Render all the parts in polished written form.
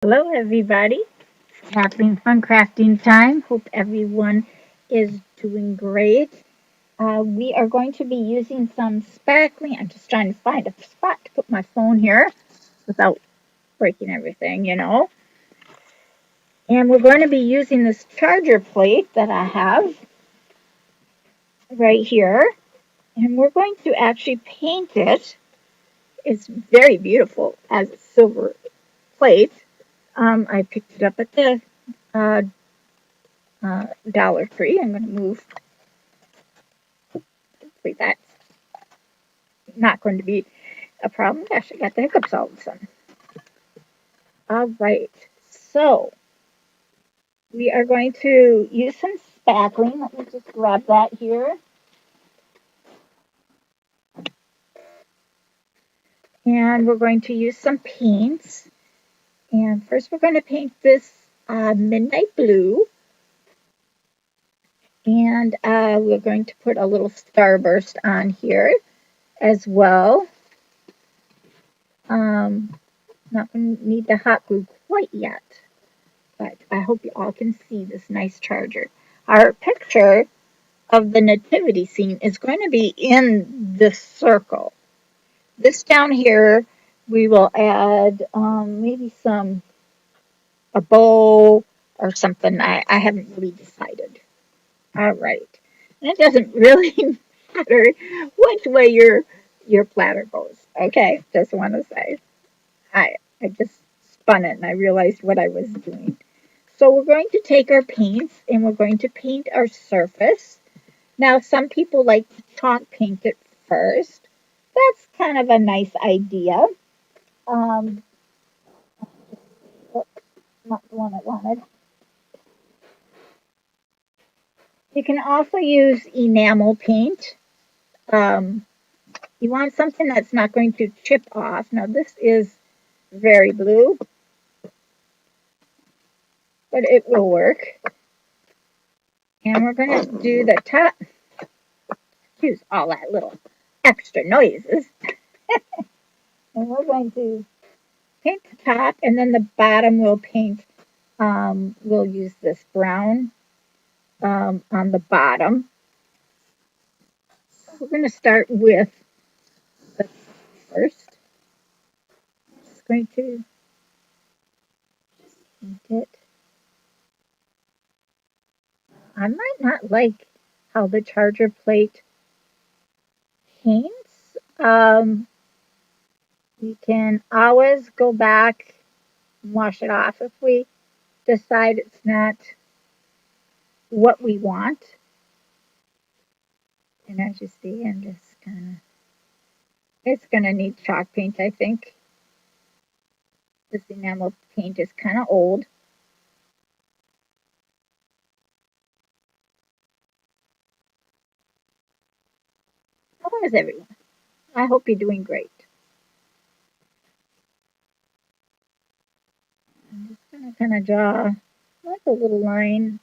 Hello, everybody. Having fun crafting time. Hope everyone is doing great. We are going to be using some spackling. I'm just trying to find a spot to put my phone here without breaking everything. And we're going to be using this charger plate that I have right here. And we're going to actually paint it. It's very beautiful as a silver plate. I picked it up at the uh, Dollar Tree. I'm going to move. Hopefully that's not going to be a problem. Gosh, I got the hiccups all of a sudden. All right. So we are going to use some spackling. Let me just grab that here. And we're going to use some paints. And first we're going to paint this midnight blue. And we're going to put a little starburst on here as well. Not going to need the hot glue quite yet, but I hope you all can see this nice charger. Our picture of the nativity scene is going to be in this circle. This down here, we will add maybe a bow or something. I haven't really decided. All right. And it doesn't really matter which way your platter goes. Okay, just want to say. I just spun it and I realized what I was doing. So we're going to take our paints and we're going to paint our surface. Now, some people like to chalk paint it first. That's kind of a nice idea. Um, Not the one I wanted. You can also use enamel paint. Um, you want something that's not going to chip off. Now, this is very blue, but it will work. And we're going to do the top. Excuse all that little extra noises. And we're going to paint the top, and then the bottom we'll paint. We'll use this brown on the bottom. We're going to start with the first. Just going to paint it. I might not like how the charger plate paints. We can always go back and wash it off if we decide it's not what we want. And as you see, I'm just kind of, it's going to need chalk paint, I think. This enamel paint is kind of old. How is everyone? I hope you're doing great. I'm just going to kind of draw like a little line.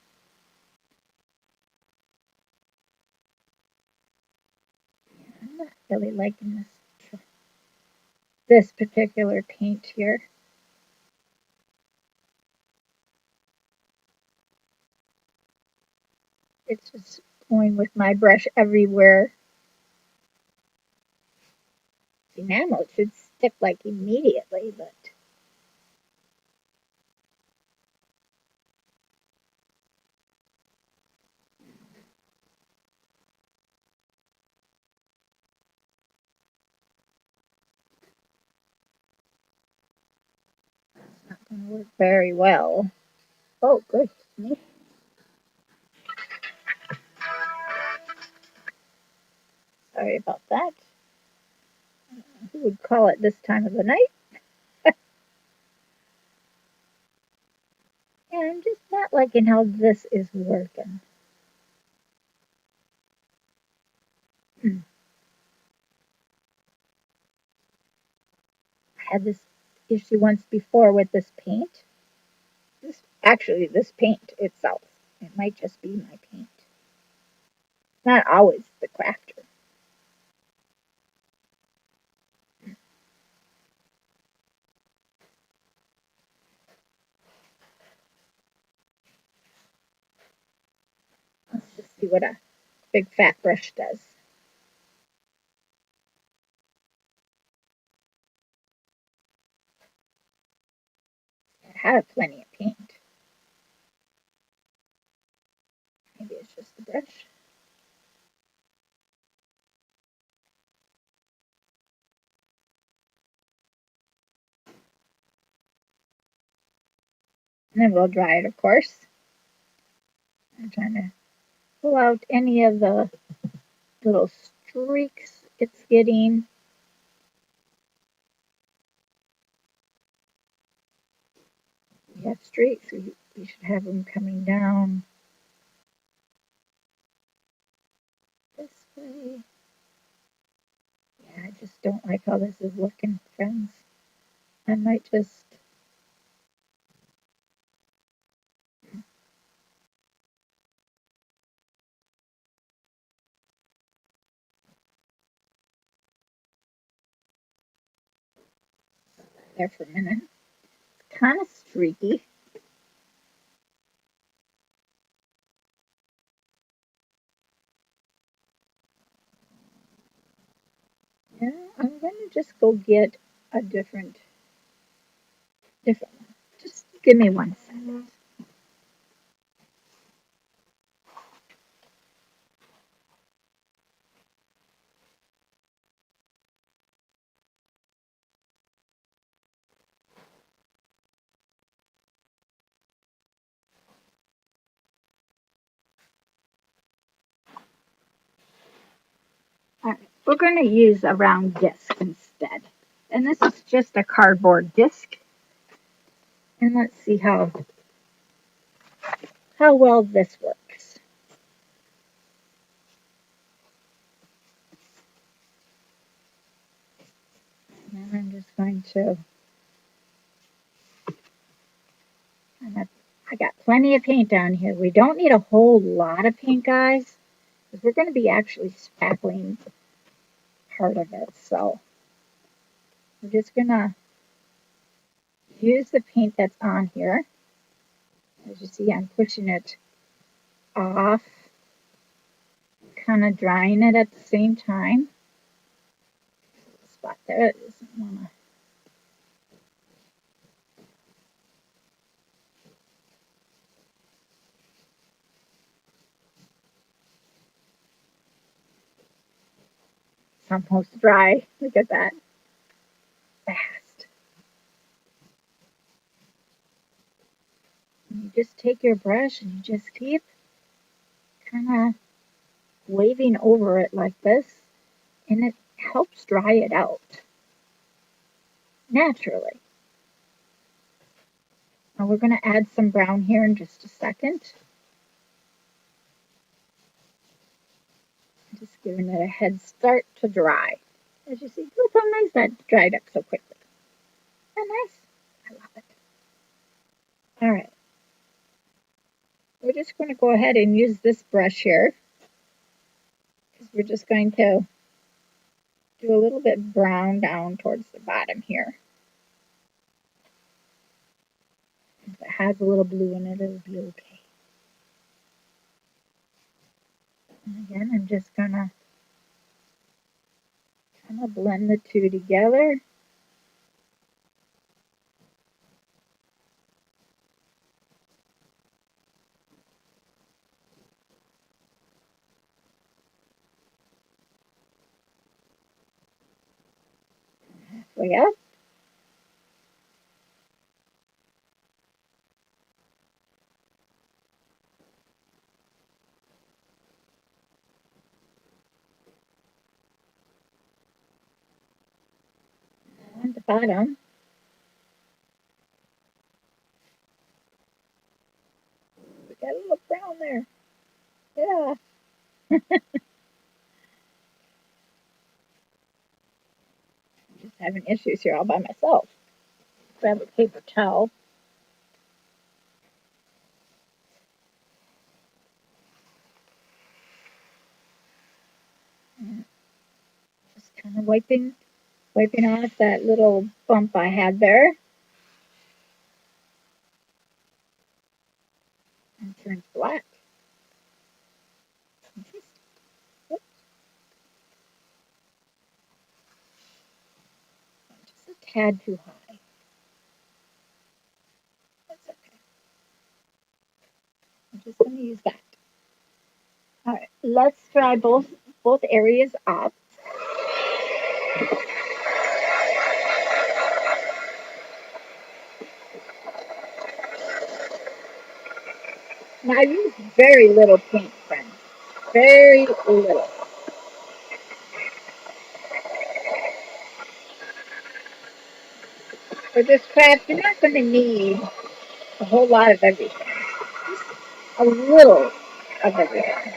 I'm not really liking this particular paint here. It's just going with my brush everywhere. The enamel should stick like immediately, but it's not going to work very well. Oh, goodness me. Sorry about that. Who would call it this time of the night? And I'm just not liking how this is working. I had this issue once before with this paint. This paint itself. It might just be my paint. Not always the crafter. See what a big fat brush does. I have plenty of paint. Maybe it's just the brush. And then we'll dry it, of course. I'm trying to pull out any of the little streaks it's getting. We have streaks, we should have them coming down this way. Yeah, I just don't like how this is looking, friends. I might just there for a minute. It's kind of streaky. Yeah, I'm gonna just go get a different one. Just give me 1 second. All right, we're going to use a round disc instead. And this is just a cardboard disc. And let's see how well this works. And I'm just going to, I got plenty of paint down here. We don't need a whole lot of paint, guys, because we're going to be actually spackling part of it. So we're just going to use the paint that's on here. As you see, I'm pushing it off, kind of drying it at the same time. Spot there, it doesn't want to. It's almost dry. Look at that. Fast. And you just take your brush and you just keep kind of waving over it like this, and it helps dry it out naturally. Now we're going to add some brown here in just a second. Just giving it a head start to dry. As you see, look how nice that dried up so quickly. Isn't that nice? I love it. All right. We're just going to go ahead and use this brush here, because we're just going to do a little bit brown down towards the bottom here. If it has a little blue in it, it'll be okay. And again, I'm just going to kind of blend the two together. Halfway up. And the bottom. We got a little brown there. Yeah. Just having issues here all by myself. Grab a paper towel. And just kind of wiping off that little bump I had there. And it turns black. tad too high. That's okay. I'm just going to use that. All right, let's dry both areas up. Now I use very little paint, friends. Very little. For this craft, you're not going to need a whole lot of everything. Just a little of everything.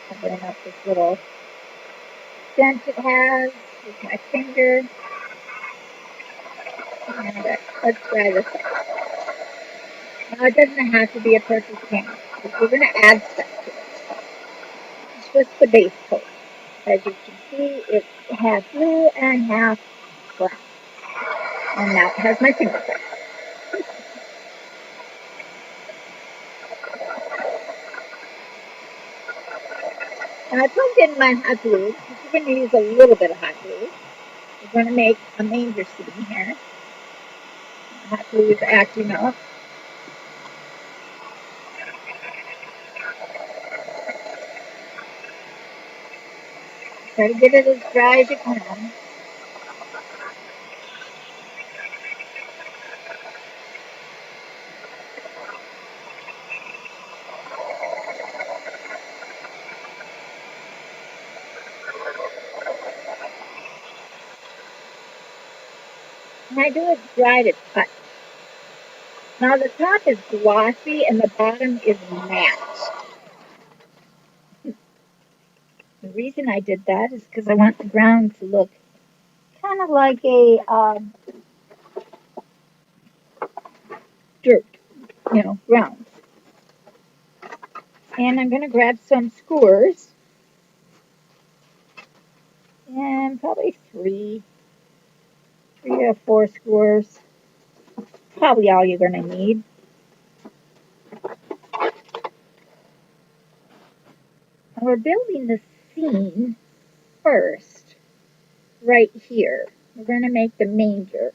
Covering up this little dent it has with my finger. And let's try this out. Now it doesn't have to be a perfect paint because we're going to add stuff to it. It's just the base coat. As you can see, it's half blue and half brown. And now it has my fingerprint. And I plugged in my hot glue. We're going to use a little bit of hot glue. We're going to make a manger scene here. The hot glue is acting up. Try to get it as dry as you can. And I do it dry to touch. Now the top is glossy and the bottom is matte. The reason I did that is because I want the ground to look kind of like a dirt, ground. And I'm going to grab some skewers, and probably three or four skewers. Probably all you're going to need. And we're building the scene first, right here. We're going to make the manger.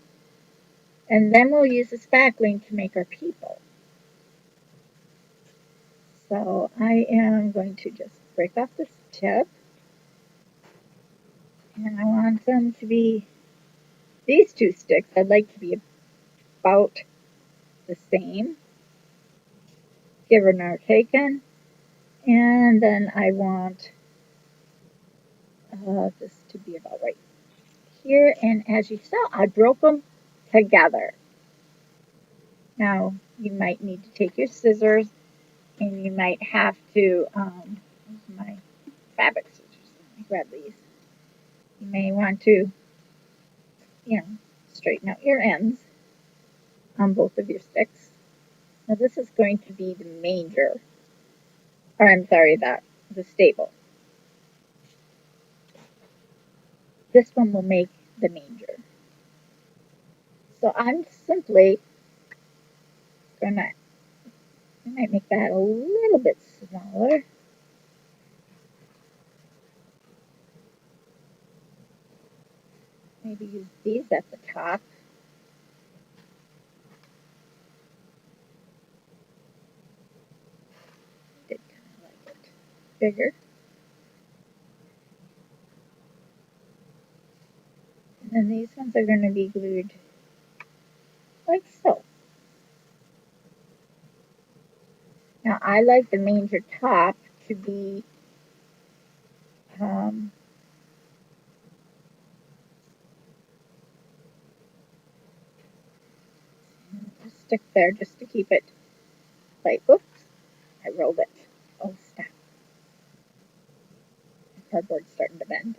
And then we'll use the spackling to make our people. So I am going to just break off this tip. And I want them to be, these two sticks, I'd like to be about the same. Given or taken. And then I want this to be about right here. And as you saw, I broke them together. Now, you might need to take your scissors and you might have to, use my fabric scissors. Let me grab these. You may want to, straighten out your ends on both of your sticks. Now this is going to be the manger, or I'm sorry, the stable. This one will make the manger. So I'm simply gonna, I might make that a little bit smaller. Maybe use these at the top. I did kind of like it bigger. And then these ones are going to be glued like so. Now I like the manger top to be just stick there just to keep it like, oops, I rolled it. Oh, snap. The cardboard's starting to bend.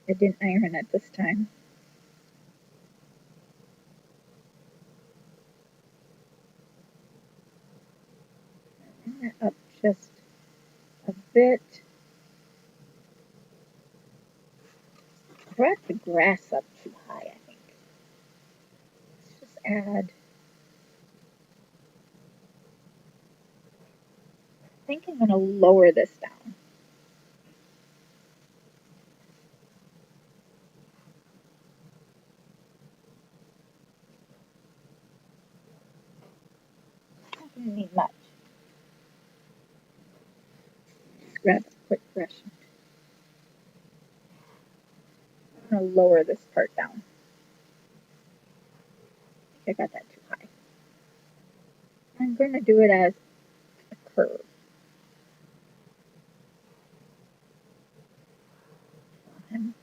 I didn't iron it this time. Bring that up just a bit. I brought the grass up too high, I think. Let's just add, I think I'm going to lower this down. don't need much. Just grab a quick brush. I'm going to lower this part down. I think I got that too high. I'm going to do it as a curve. I'm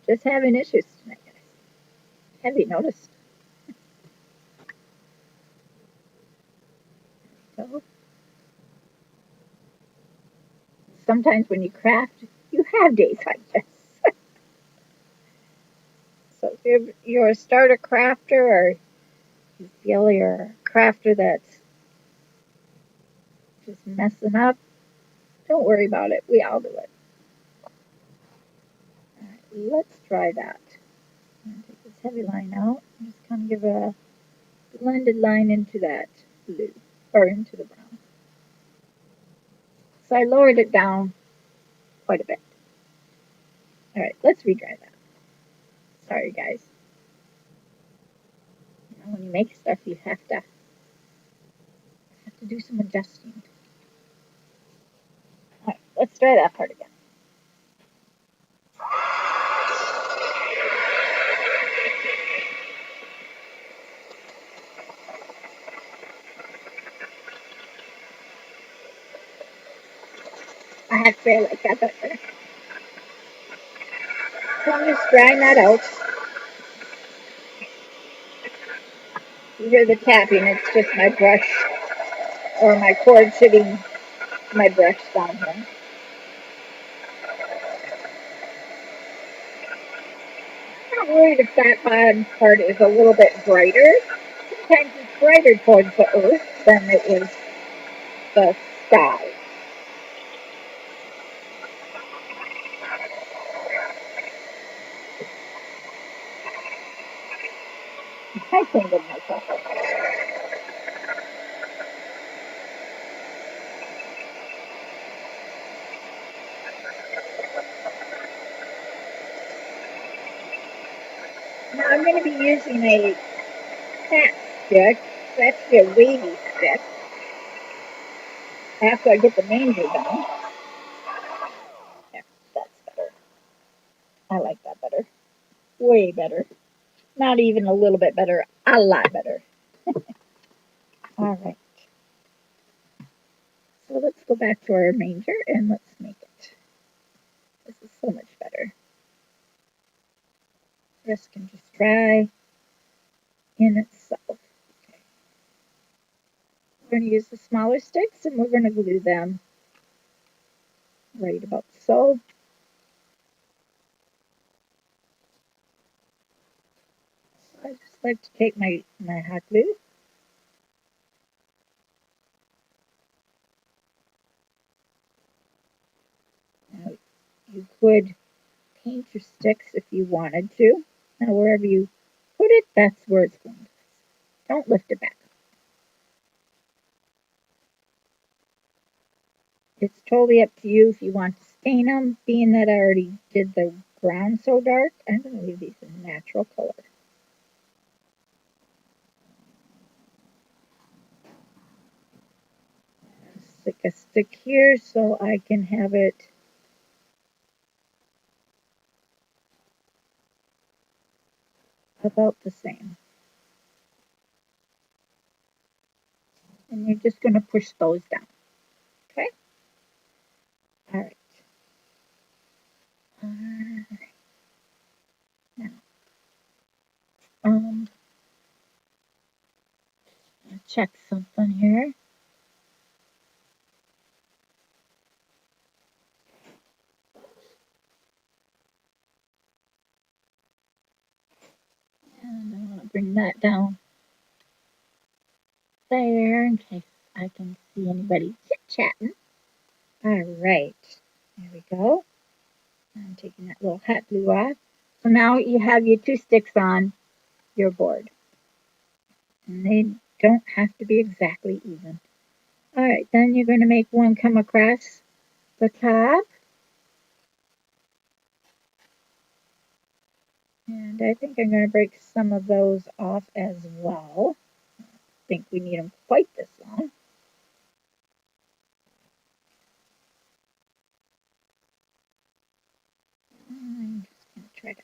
just having issues tonight, guys. Have you noticed? So sometimes when you craft, you have days like this. So if you're a starter crafter or you feel you're a crafter that's just messing up, don't worry about it. We all do it. All right, let's try that. I'm going to take this heavy line out and just kind of give a blended line into that blue, or into the brown. So I lowered it down quite a bit. All right, let's redry that. Sorry, guys. You know, when you make stuff, you have to do some adjusting. All right, let's try that part again. I have to say I like that better. So I'm just drying that out. You hear the tapping, it's just my brush or my cord sitting my brush down here. I'm not worried if that bottom part is a little bit brighter. Sometimes it's brighter towards the earth than it is the sky. I think of myself. Now I'm going to be using a fat stick. It's actually a wavy stick. After I get the manger done. Yeah, that's better. I like that better. Way better. Not even a little bit better. A lot better. All right. So let's go back to our manger and let's make it. This is so much better. This can just dry in itself. Okay. We're going to use the smaller sticks and we're going to glue them right about so. I just like to take my hot glue. Now, you could paint your sticks if you wanted to. Now wherever you put it, that's where it's going. Don't lift it back. It's totally up to you if you want to stain them. Being that I already did the ground so dark, I'm going to leave these in natural color. Stick a stick here so I can have it about the same. And you're just going to push those down. Okay? All right. Now, I'll check something here. And I want to bring that down there in case I can see anybody chit-chatting. All right. There we go. I'm taking that little hot glue off. So now you have your two sticks on your board. And they don't have to be exactly even. All right, then you're going to make one come across the top. And I think I'm going to break some of those off as well. I think we need them quite this long. try to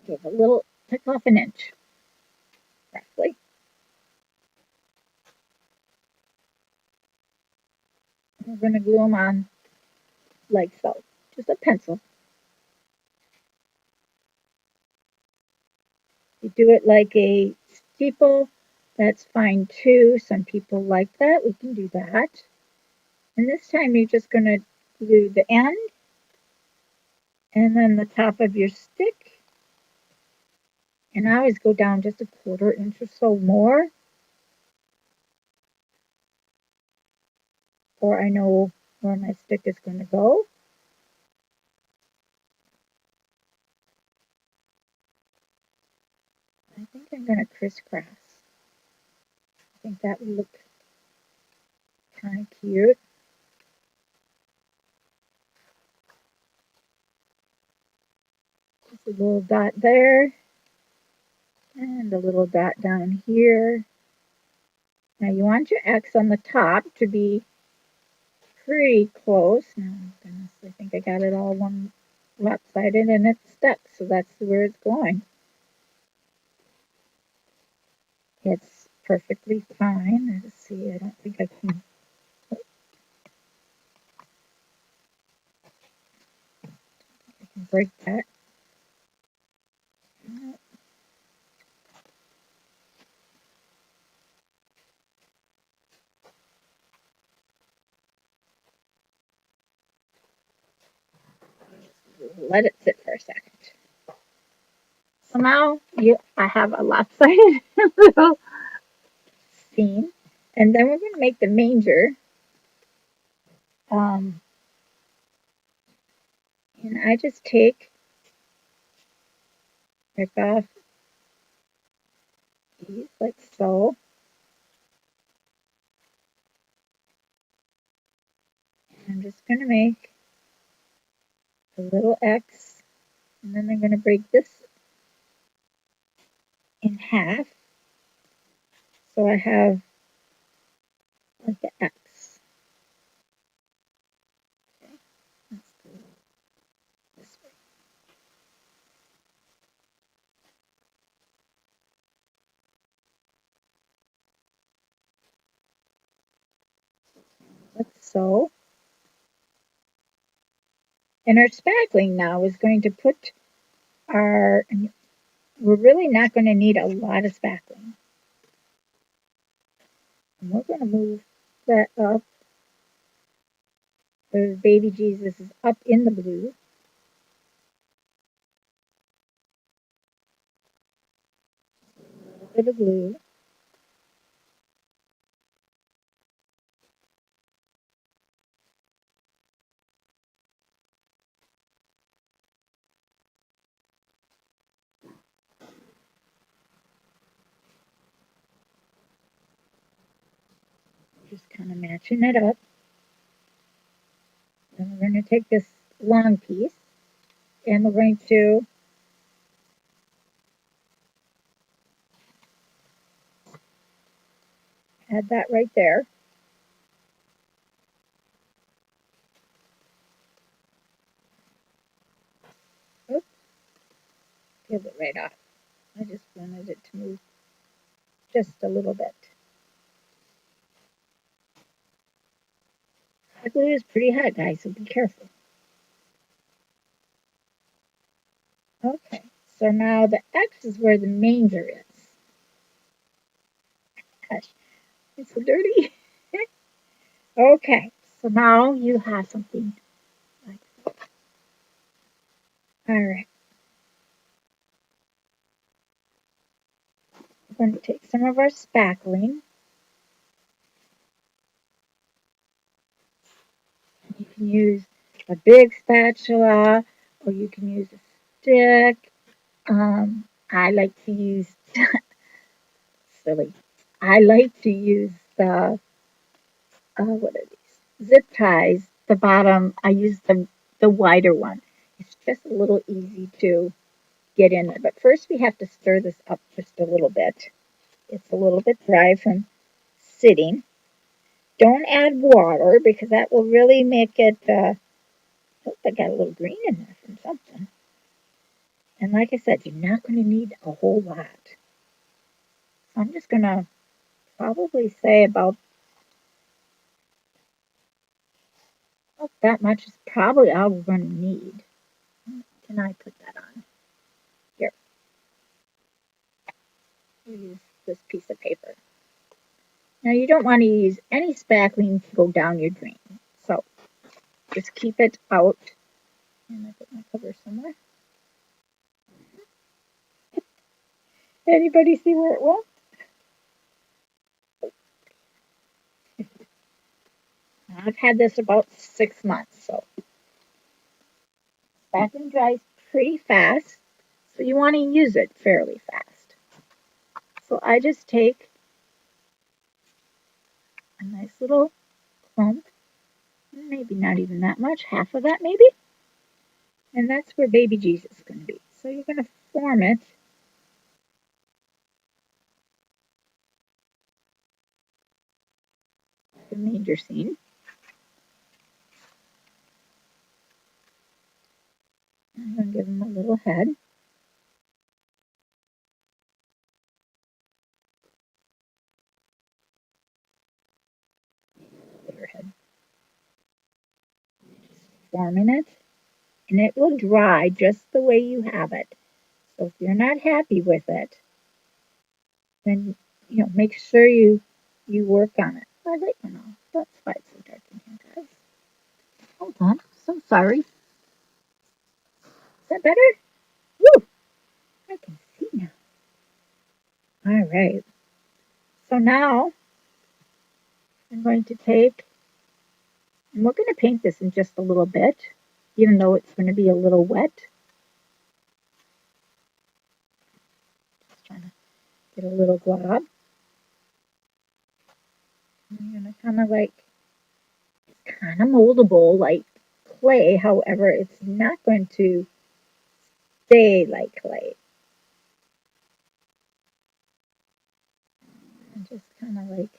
give a little, pick off an inch, roughly. We're going to glue them on like so. Just a pencil. You do it like a steeple, that's fine too. Some people like that. We can do that. And this time you're just going to glue the end and then the top of your stick. And I always go down just a 1/4 inch or so more. Or I know where my stick is going to go. I think I'm going to crisscross. I think that would look kind of cute. Just a little dot there. And a little dot down here. Now you want your X on the top to be pretty close. Now, goodness, I think I got it all one lopsided and it's stuck, so that's where it's going. It's perfectly fine. Let's see, I don't think I can. I can break that. Let it sit for a second. So now I have a lopsided little scene, and then we're going to make the manger. And I just take off these like so. I'm just going to make a little X, and then I'm going to break this in half. So I have like an X. Okay, let's go this way. Like so. And our spackling now is going to put our, we're really not going to need a lot of spackling. And we're going to move that up. The baby Jesus is up in the blue. A little bit of blue. Just kind of matching it up. Then we're going to take this long piece and we're going to add that right there. Oops, peel it right off. I just wanted it to move just a little bit. The glue is pretty hot, guys, so be careful. Okay, so now the X is where the manger is. Gosh, it's so dirty. Okay, so now you have something like that. All right, we're going to take some of our spackling. You can use a big spatula or you can use a stick. I like to use, silly, I like to use the, what are these? Zip ties. The bottom, I use the wider one. It's just a little easy to get in there. But first we have to stir this up just a little bit. It's a little bit dry from sitting. Don't add water because that will really make it, oh, I got a little green in there from something. And like I said, you're not going to need a whole lot. So I'm just going to probably say about, oh, that much is probably all we're going to need. Can I put that on? Here, we'll use this piece of paper. Now you don't want to use any spackling to go down your drain. So just keep it out. And I put my cover somewhere. Anybody see where it went? I've had this about 6 months, so spackling dries pretty fast. So you want to use it fairly fast. So I just take a nice little clump, maybe not even that much, half of that maybe, and that's where baby Jesus is going to be. So you're going to form it the manger scene. I'm going to give him a little head. Bigger head. Forming it, and it will dry just the way you have it. So if you're not happy with it, then make sure you work on it. I let you know. That's why it's so dark in here, guys. Hold on. So sorry. Is that better? Woo! I can see now. All right. So now I'm going to take, and we're going to paint this in just a little bit, even though it's going to be a little wet. Just trying to get a little glob. I'm going to kind of like, it's kind of moldable like clay. However, it's not going to stay like clay. And just kind of like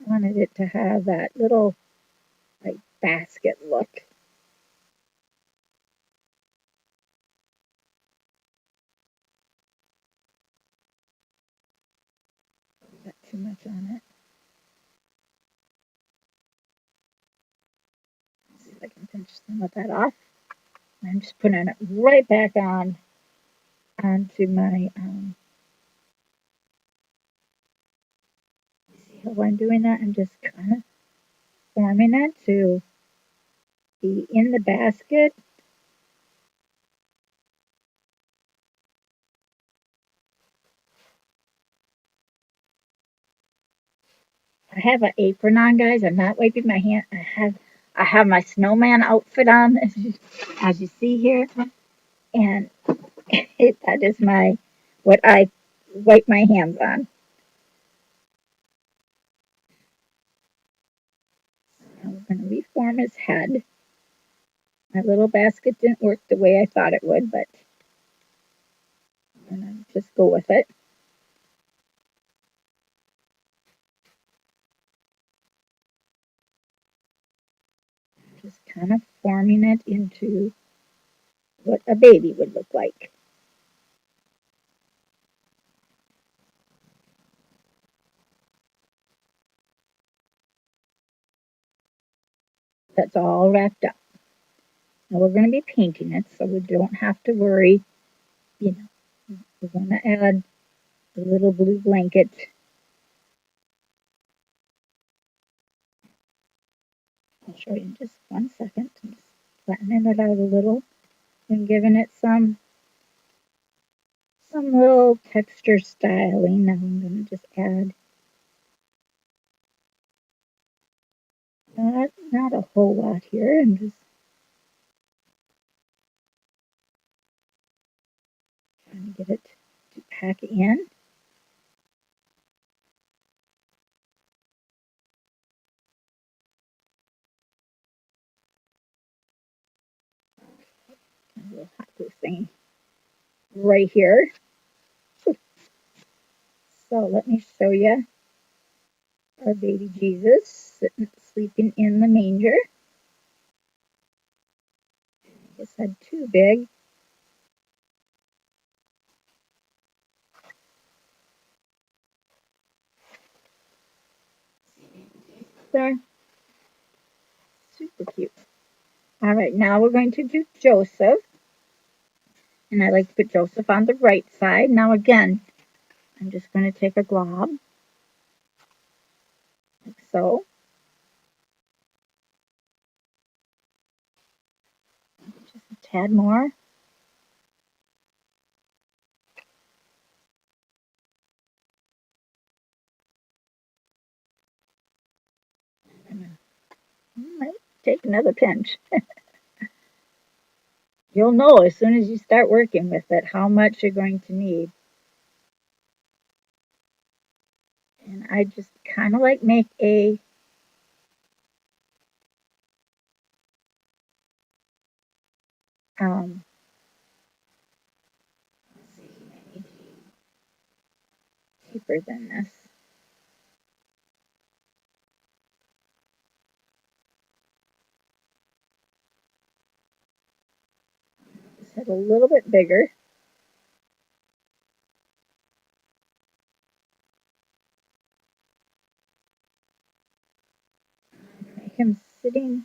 wanted it to have that little like basket look. Got too much on it. Let's see if I can pinch some of that off. I'm just putting it right back on onto my. See how I'm doing that? I'm just kind of forming it to be in the basket. I have an apron on, guys. I'm not wiping my hand. I have my snowman outfit on, as you see here, and that is my what I wipe my hands on. Now we're going to reform his head. My little basket didn't work the way I thought it would, but I'm going to just go with it. Just kind of forming it into what a baby would look like. That's all wrapped up. Now we're going to be painting it, so we don't have to worry. You know, we're going to add the little blue blanket. I'll show you in just 1 second. I'm just flattening it out a little and giving it some little texture styling. Now I'm going to just add not a whole lot here. I'm just trying to get it to pack in. A little hot glue thing right here. So let me show you our baby Jesus sitting, sleeping in the manger. His head too big. There, super cute. All right, now we're going to do Joseph. And I like to put Joseph on the right side. Now again, I'm just going to take a glob, like so. Just a tad more. I might take another pinch. You'll know as soon as you start working with it how much you're going to need. And I just kind of like make a um, deeper than this. Just have a little bit bigger. Make him sitting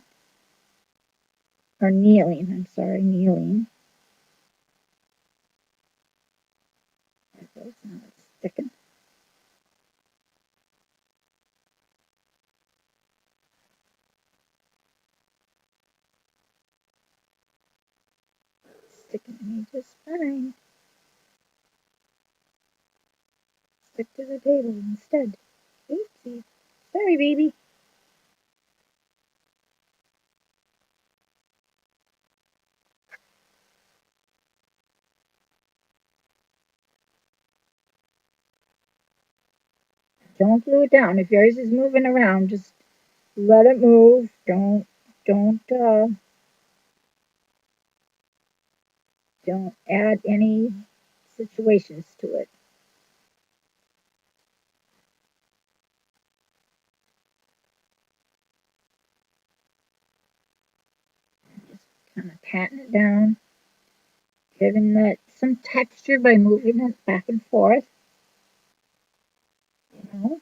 or kneeling. I'm sorry, kneeling. Now it's sticking. Sticking to me just fine. Stick to the table instead. Oopsie. Sorry, baby. Don't glue it down. If yours is moving around, just let it move. Don't add any situations to it. Just kind of patting it down, giving it some texture by moving it back and forth. You know,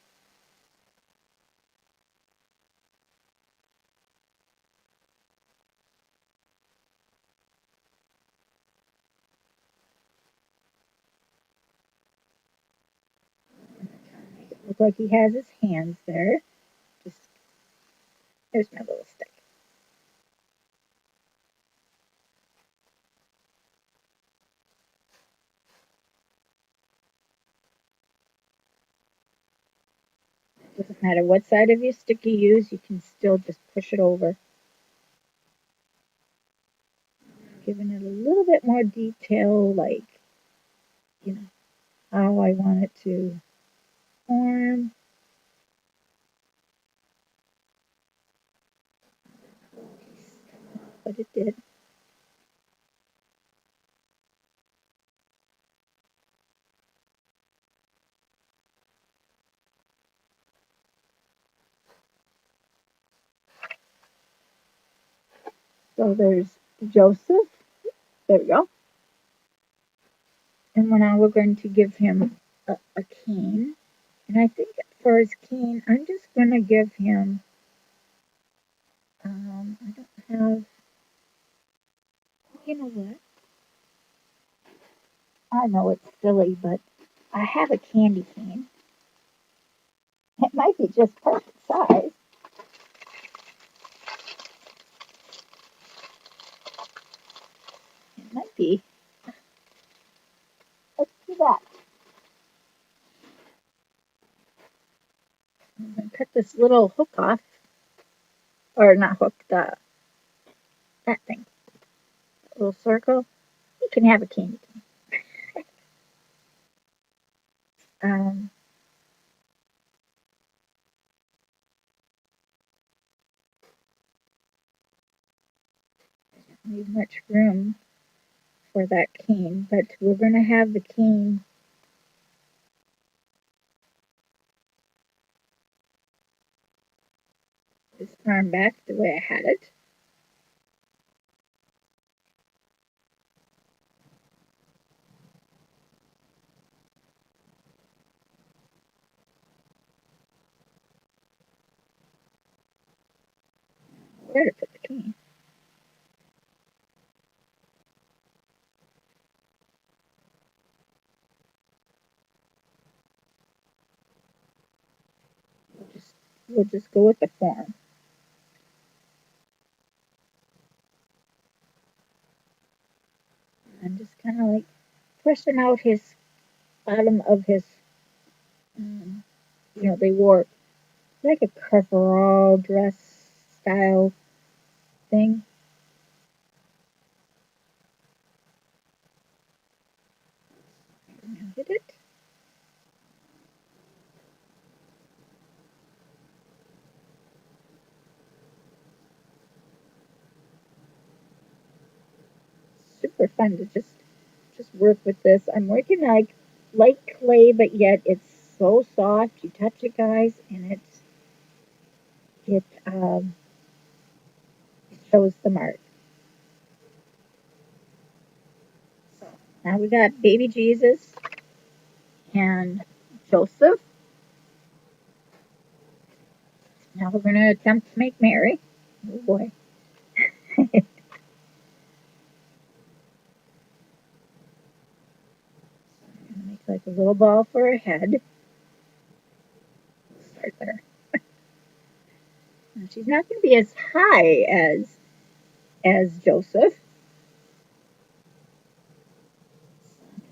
make it look like he has his hands there. Just there's my little stick. Doesn't matter what side of your stick you use, you can still just push it over, giving it a little bit more detail, like you know how I want it to form. But it did. So there's Joseph. There we go. And now we're going to give him a cane. And I think for his cane, I'm just going to give him, I don't have, you know what? I know it's silly, but I have a candy cane. It might be just perfect size. It might be. Let's do that. I'm going to cut this little hook off. Or not hook, that thing. Little circle. You can have a candy cane. Um, Need much room for that cane, but we're going to have the cane arm back the way I had it. Where to put the cane? We'll just go with the form. I'm just kind of like pressing out his bottom of his, um, they wore like a coverall dress style thing. Hit it. Super fun to just work with this. I'm working like light clay, but yet it's so soft. You touch it, guys, and it shows the mark. So now we got baby Jesus and Joseph. Now we're going to attempt to make Mary. Oh boy. Make like a little ball for her head. Start there. And she's not going to be as high as Joseph.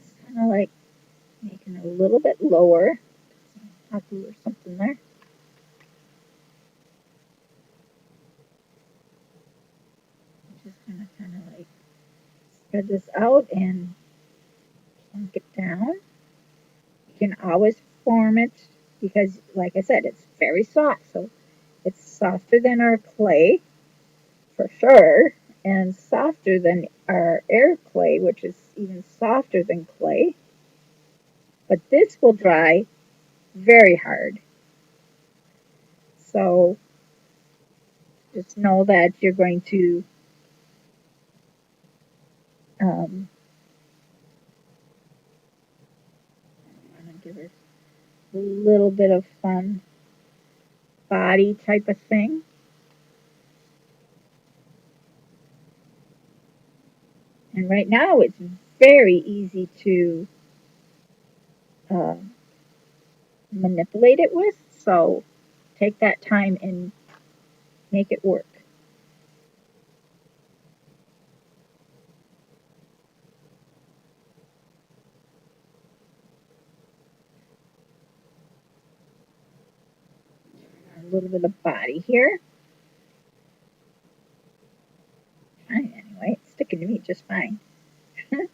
Just kind of like making it a little bit lower. Hot glue or something there. Just kind of like spread this out and plunk it down. You can always form it because, like I said, it's very soft. So it's softer than our clay for sure, and softer than our air clay, which is even softer than clay. But this will dry very hard. So just know that you're going to um, give her a little bit of fun body type of thing. And right now it's very easy to uh, manipulate it with. So take that time and make it work. A little bit of body here. Fine, anyway, it's sticking to me just fine. Okay.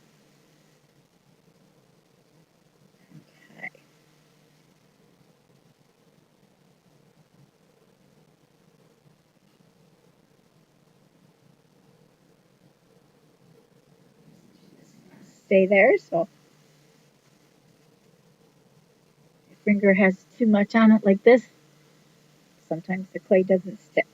Stay there. So if your finger has too much on it like this, sometimes the clay doesn't stick.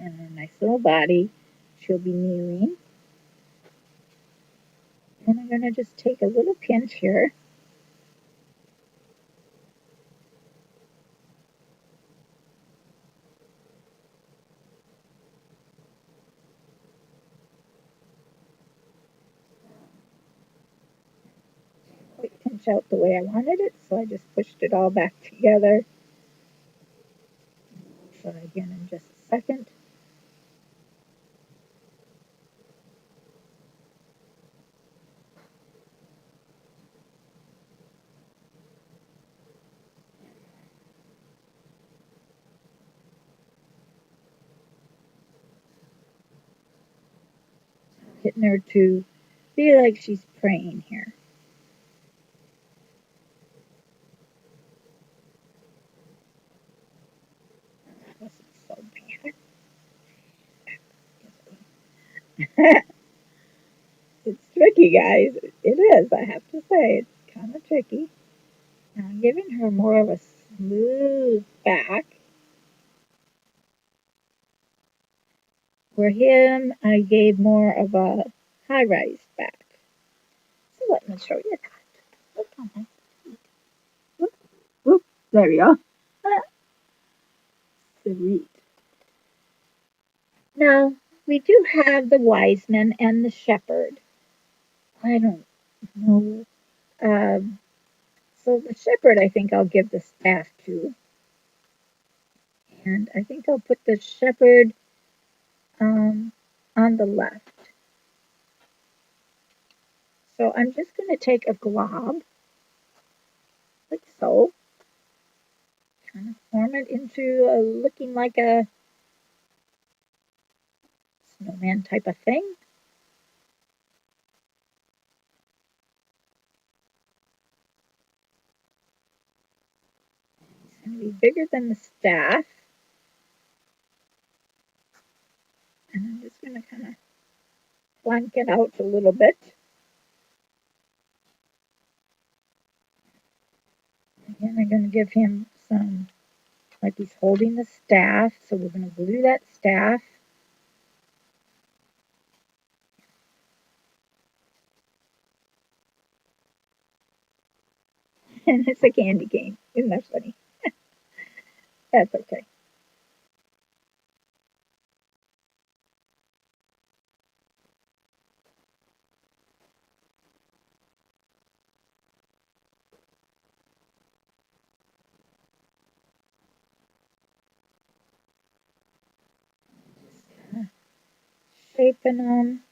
And a nice little body. She'll be kneeling. And I'm going to just take a little pinch here. Quite pinch out the way I wanted it, so I just pushed it all back together. Try again in just a second. Hitting her to be like she's praying here. That wasn't so bad. It's tricky, guys. It is, I have to say. It's kind of tricky. Now, I'm giving her more of a smooth back. For him, I gave more of a high-rise back. So let me show you that. Look how nice. Whoop, whoop. There we go. Sweet. Now, we do have the wise men and the shepherd. I don't know. Um, so the shepherd, I think I'll give the staff to. And I think I'll put the shepherd um, on the left. So I'm just going to take a glob, like so, kind of form it into looking like a snowman type of thing. It's going to be bigger than the staff. And I'm just going to kind of flank it out a little bit. Again, I'm going to give him some, like he's holding the staff, so we're going to glue that staff. And it's a candy cane. Isn't that funny? That's okay. Shaping them.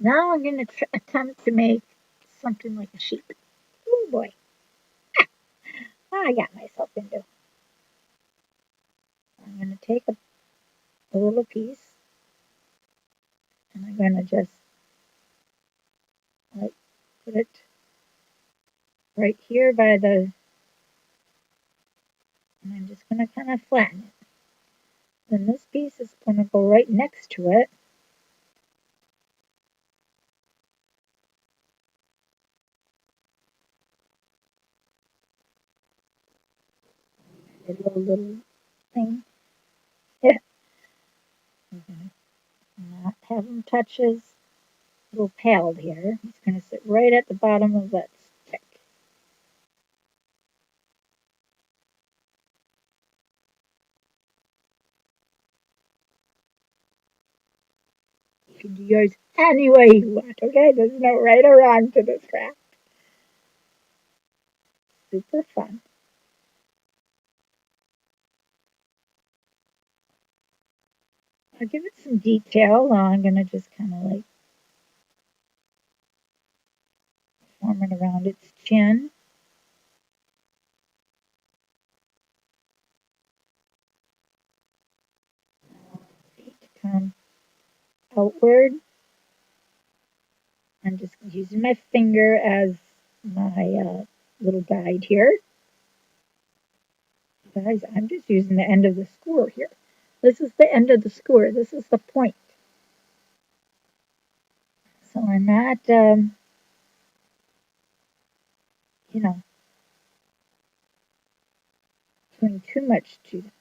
Now I'm going to attempt to make something like a sheep. Oh boy. I got myself into. I'm going to take a little piece and I'm going to just like put it right here by the, and I'm just going to kind of flatten it. Then this piece is going to go right next to it. A little thing. Yeah. I'm going to not have him touch his little pal here. He's going to sit right at the bottom of that stick. You can do yours any way you want, okay? There's no right or wrong to this craft. Super fun. I'll give it some detail. I'm going to just kind of like form it around its chin. Feet come outward. I'm just using my finger as my little guide here. Guys, I'm just using the end of the skewer here. This is the end of the skewer. This is the point. So I'm not, you know, doing too much to them.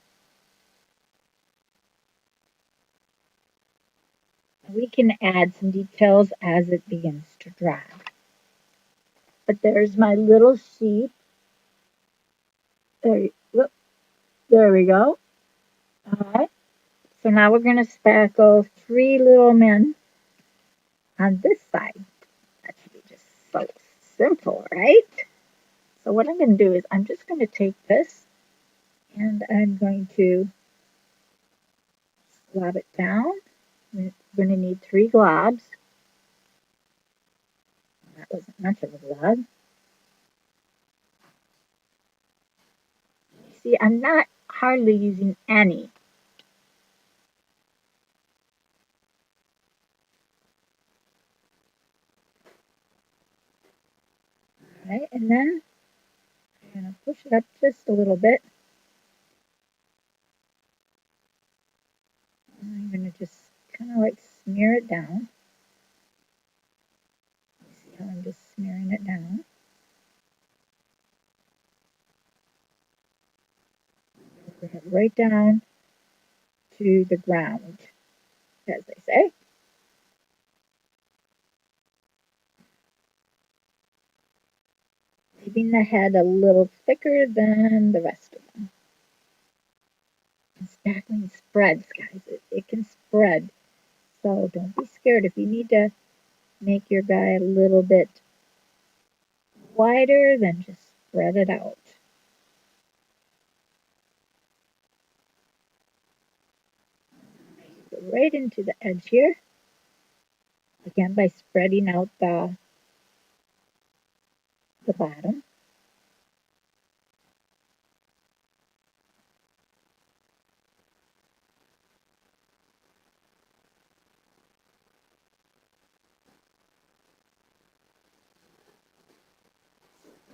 We can add some details as it begins to dry. But there's my little sheep. There we go. All right. So now we're going to spackle 3 little men on this side. That should be just so simple, right? So what I'm going to do is I'm just going to take this and I'm going to glob it down. We're going to need 3 globs. That wasn't much of a glob. See, I'm not hardly using any. Right, and then I'm going to push it up just a little bit. And I'm going to just kind of like smear smear it down. See how I'm just smearing it down. Bring it right down to the ground, as they say. Leaving the head a little thicker than the rest of them. And spackling spreads, guys. It can spread. So don't be scared. If you need to make your guy a little bit wider, then just spread it out. Go right into the edge here. Again, by spreading out the bottom.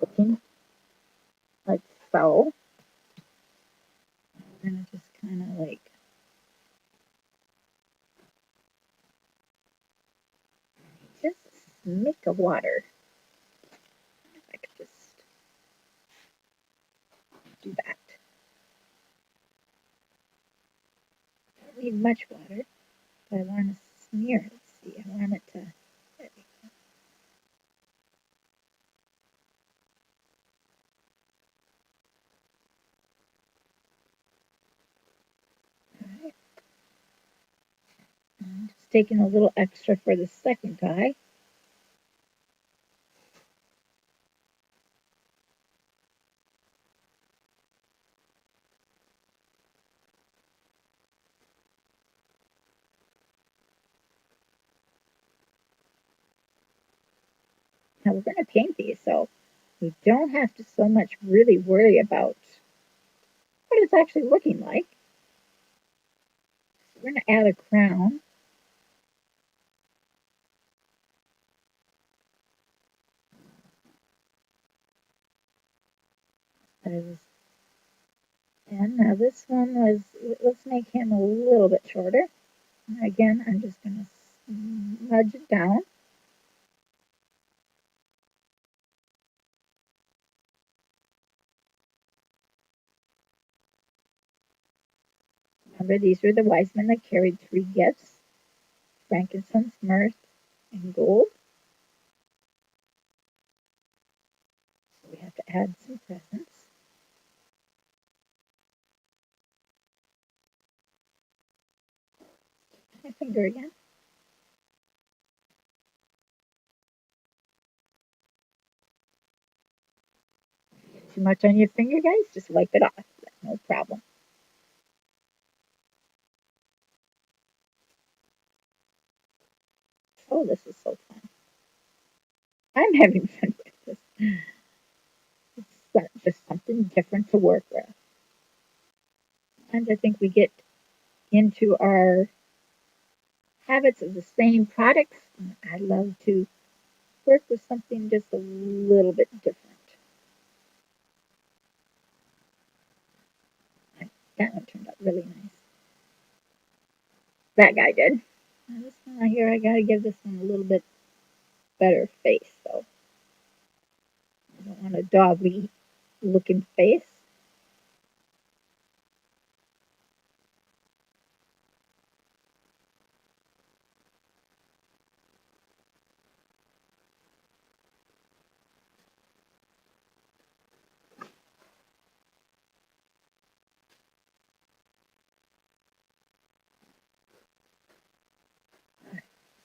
Looking like so. I'm going to just kind of like just make a water. I could just do that. Don't need much water, but I want to smear it. See, I want it to. Right. I'm just taking a little extra for the second guy. Now we're going to paint these, so we don't have to so much really worry about what it's actually looking like. So we're going to add a crown. And now this one was, let's make him a little bit shorter. Again, I'm just going to smudge it down. Remember, these were the wise men that carried 3 gifts: frankincense, myrrh, and gold. So we have to add some presents. My finger again. Too much on your finger, guys? Just wipe it off. No problem. Oh, this is so fun. I'm having fun with this. It's just something different to work with. Sometimes I think we get into our habits of the same products. I love to work with something just a little bit different. That one turned out really nice. That guy did. Now this one right here, I gotta give this one a little bit better face, so I don't want a doggy looking face.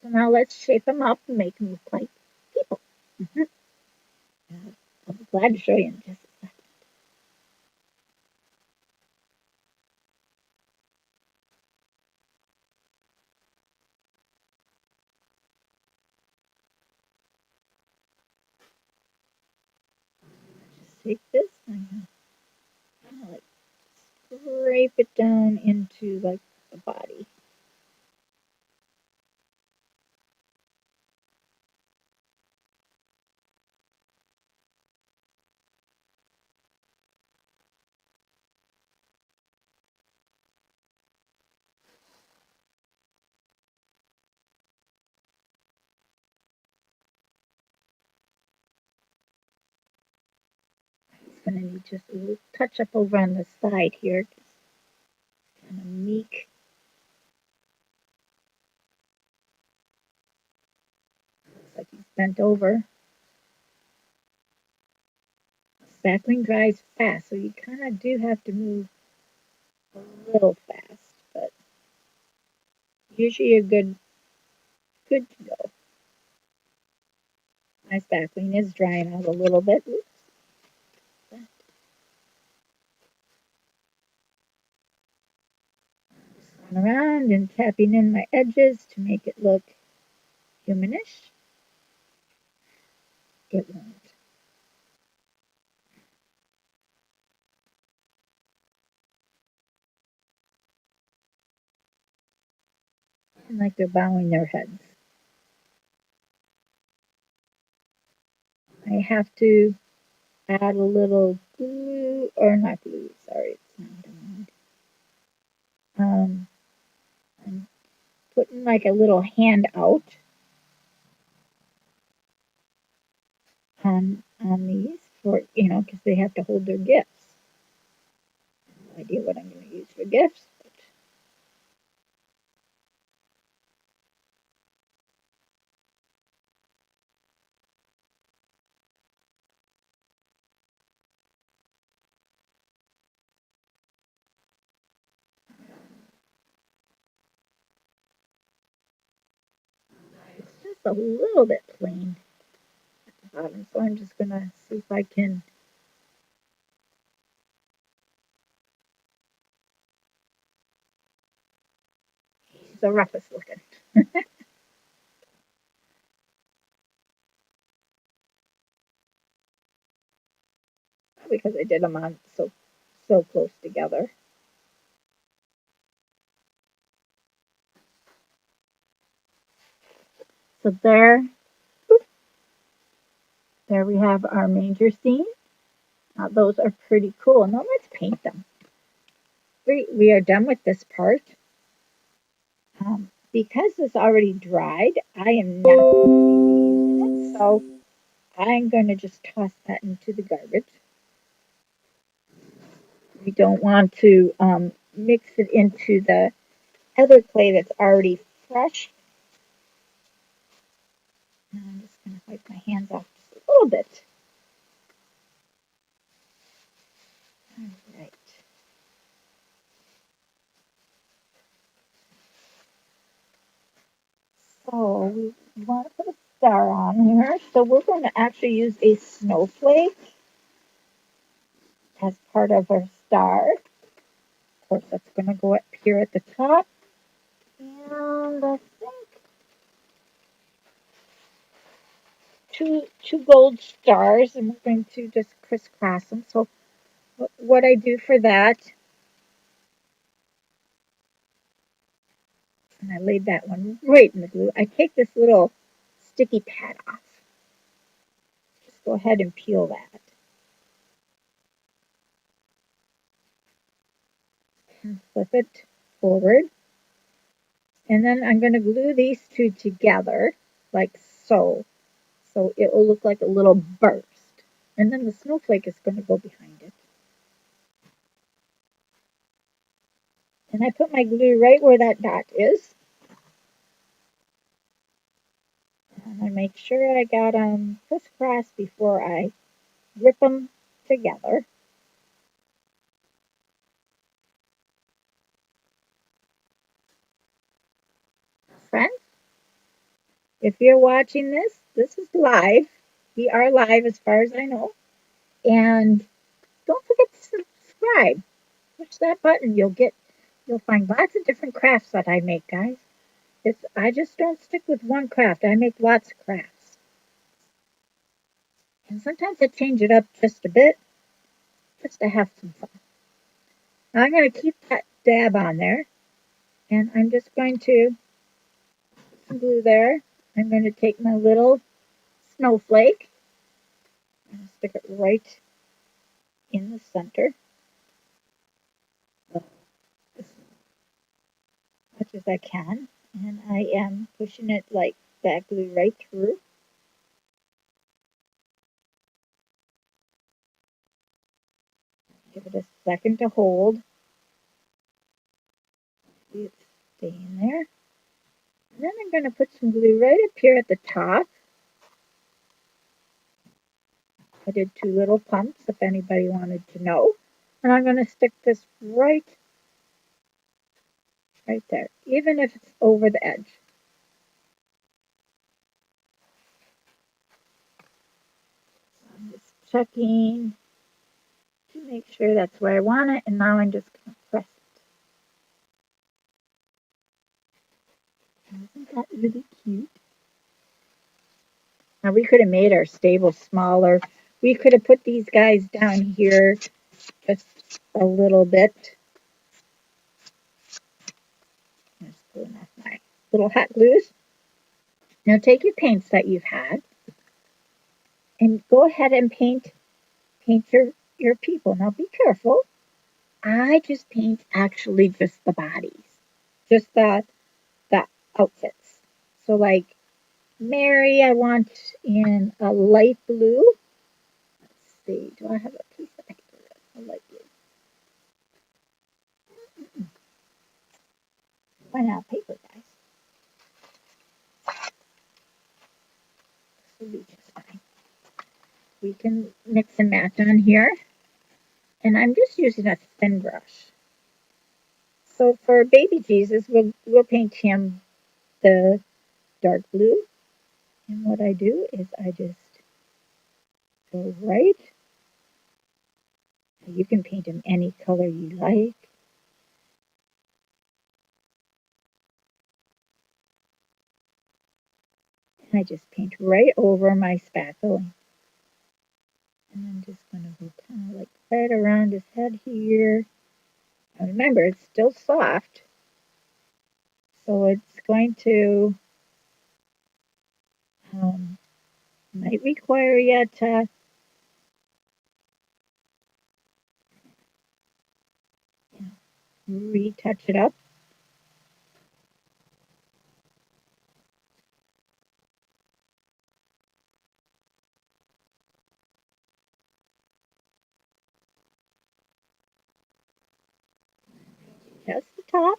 So now let's shape them up and make them look like people. Mm-hmm. I'll be glad to show you in just a second. Just take this and kind of like scrape it down into like the body. going to need just a little touch up over on the side here. Kind of meek. Looks like he's bent over. Spackling dries fast, so you kind of do have to move a little fast, but usually you're good to go. My spackling is drying out a little bit. Oops. Just going around and tapping in my edges to make it look humanish. It won't. And like they're bowing their heads. I have to add a little glue, or not glue, sorry, it's not done. I'm putting like a little hand out on these for, because they have to hold their gifts. No idea what I'm going to use for gifts. But it's just a little bit plain at the bottom, so I'm just going to see if I can. He's the roughest looking. Because I did them on so close together. So there we have our manger scene. Those are pretty cool. Now let's paint them. We are done with this part. Because it's already dried, I am not going to be reusing it, so I'm going to just toss that into the garbage. We don't want to mix it into the other clay that's already fresh. And I'm just going to wipe my hands off just a little bit. All right. So we want to put a star on here. So we're going to actually use a snowflake as part of our star. Of course, that's going to go up here at the top. And I think two gold stars, and we're going to just crisscross them. So what I do for that, and I laid that one right in the glue, I take this little sticky pad off. Just go ahead and peel that. And flip it forward. And then I'm going to glue these two together, like so. So it will look like a little burst. And then the snowflake is going to go behind it. And I put my glue right where that dot is. And I make sure I got them crisscross before I rip them together. Friends, if you're watching this, this is live. We are live as far as I know. And don't forget to subscribe. Push that button. You'll find lots of different crafts that I make, guys. I just don't stick with one craft. I make lots of crafts. And sometimes I change it up just a bit, just to have some fun. Now I'm going to keep that dab on there. And I'm just going to put some glue there. I'm going to take my little snowflake and stick it right in the center. As much as I can. And I am pushing it like that glue right through. Give it a second to hold. See it staying there. And then I'm going to put some glue right up here at the top. I did 2 little pumps if anybody wanted to know. And I'm going to stick this right there, even if it's over the edge. I'm just checking to make sure that's where I want it, and now I'm just going to press it. Isn't that really cute? Now we could have made our stable smaller. We could have put these guys down here just a little bit. I'm just pulling off my little hot glues. Now take your paints that you've had and go ahead and paint your people. Now be careful. I just paint actually just the bodies, just the outfits. So like Mary, I want in a light blue. Let's see, do I have a piece of paper? A light blue. Run out of paper, guys. This will be just fine. We can mix and match on here. And I'm just using a thin brush. So for baby Jesus, we'll paint him the dark blue. And what I do is I just go right. You can paint him any color you like. And I just paint right over my spackling. And I'm just going to go kind of like right around his head here. Now remember, it's still soft. So it's going to, might require you to retouch it up. Just the top.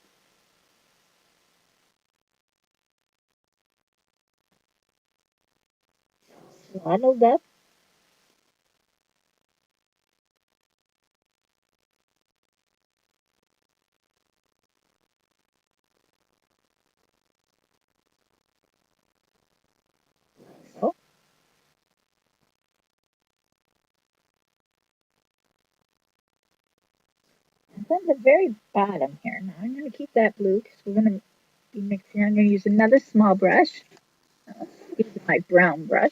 Swaddled up. So. And then the very bottom here. Now I'm going to keep that blue because we're going to be mixing. I'm going to use another small brush. Use my brown brush.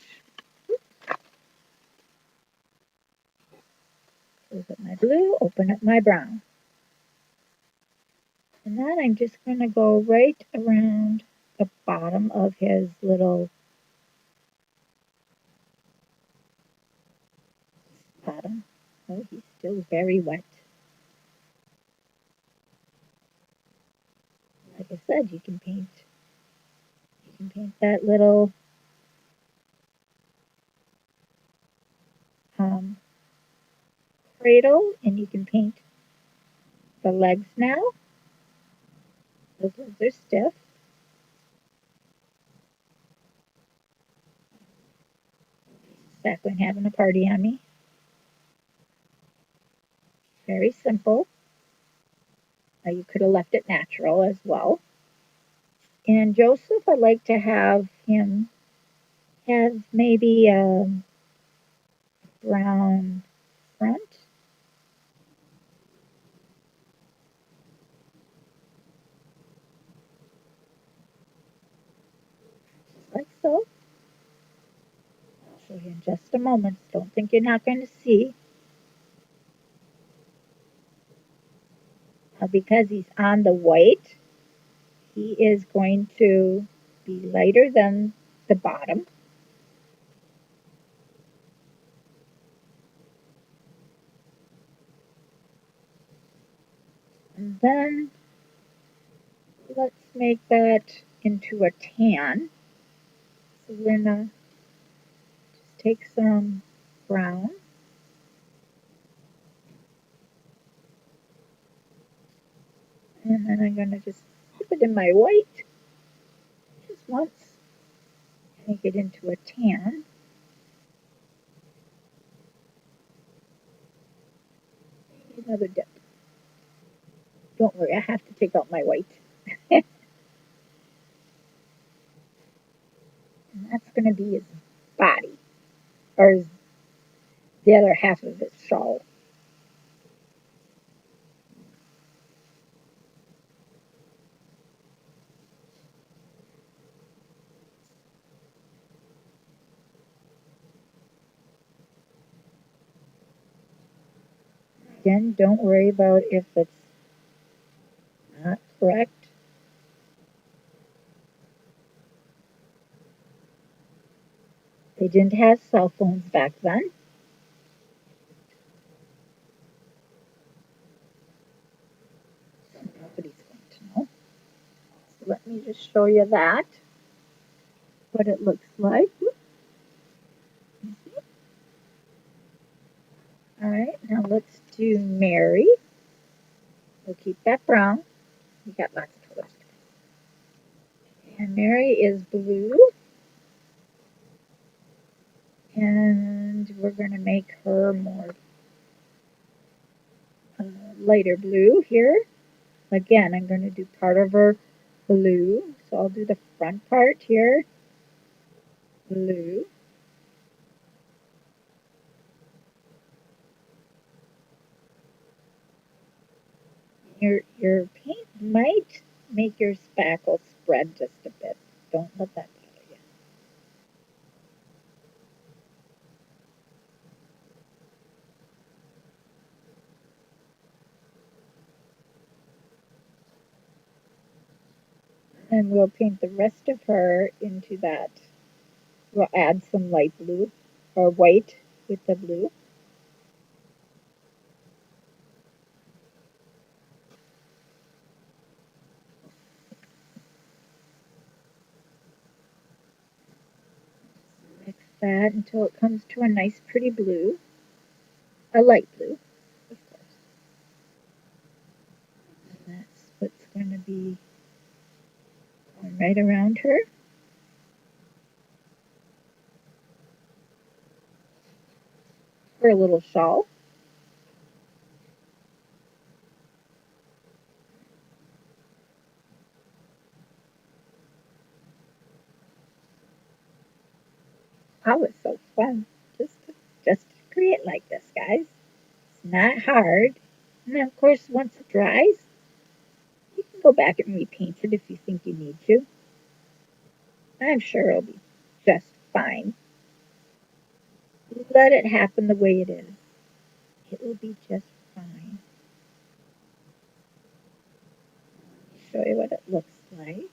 Close up my blue, open up my brown. And then I'm just going to go right around the bottom of his little bottom. Oh, he's still very wet. Like I said, you can paint that little cradle, and you can paint the legs now. Those legs are stiff. Spackling having a party on me. Very simple. You could have left it natural as well. And Joseph, I'd like to have him have maybe a brown front. Like so. I'll show you in just a moment. Don't think you're not going to see. Because he's on the white, he is going to be lighter than the bottom. And then let's make that into a tan. So we're going to just take some brown. And then I'm going to just dip it in my white just once, make it into a tan. Another dip. Don't worry, I have to take out my white. And that's going to be his body, or the other half of his shawl. Again, don't worry about if it's not correct. They didn't have cell phones back then. Nobody's going to know. So let me just show you that, what it looks like. All right, now let's do Mary. We'll keep that brown. We got lots of colors. And Mary is blue. And we're going to make her more lighter blue here. Again, I'm going to do part of her blue. So I'll do the front part here, blue. Your paint might make your spackle spread just a bit. Don't let that bother you. And we'll paint the rest of her into that. We'll add some light blue or white with the blue. Mix that until it comes to a nice pretty blue, a light blue, of course. And that's what's going to be going right around her. For a little shawl. Oh, it's so fun just to create like this, guys. It's not hard. And then, of course, once it dries, you can go back and repaint it if you think you need to. I'm sure it'll be just fine. Let it happen the way it is. It will be just fine. Show you what it looks like.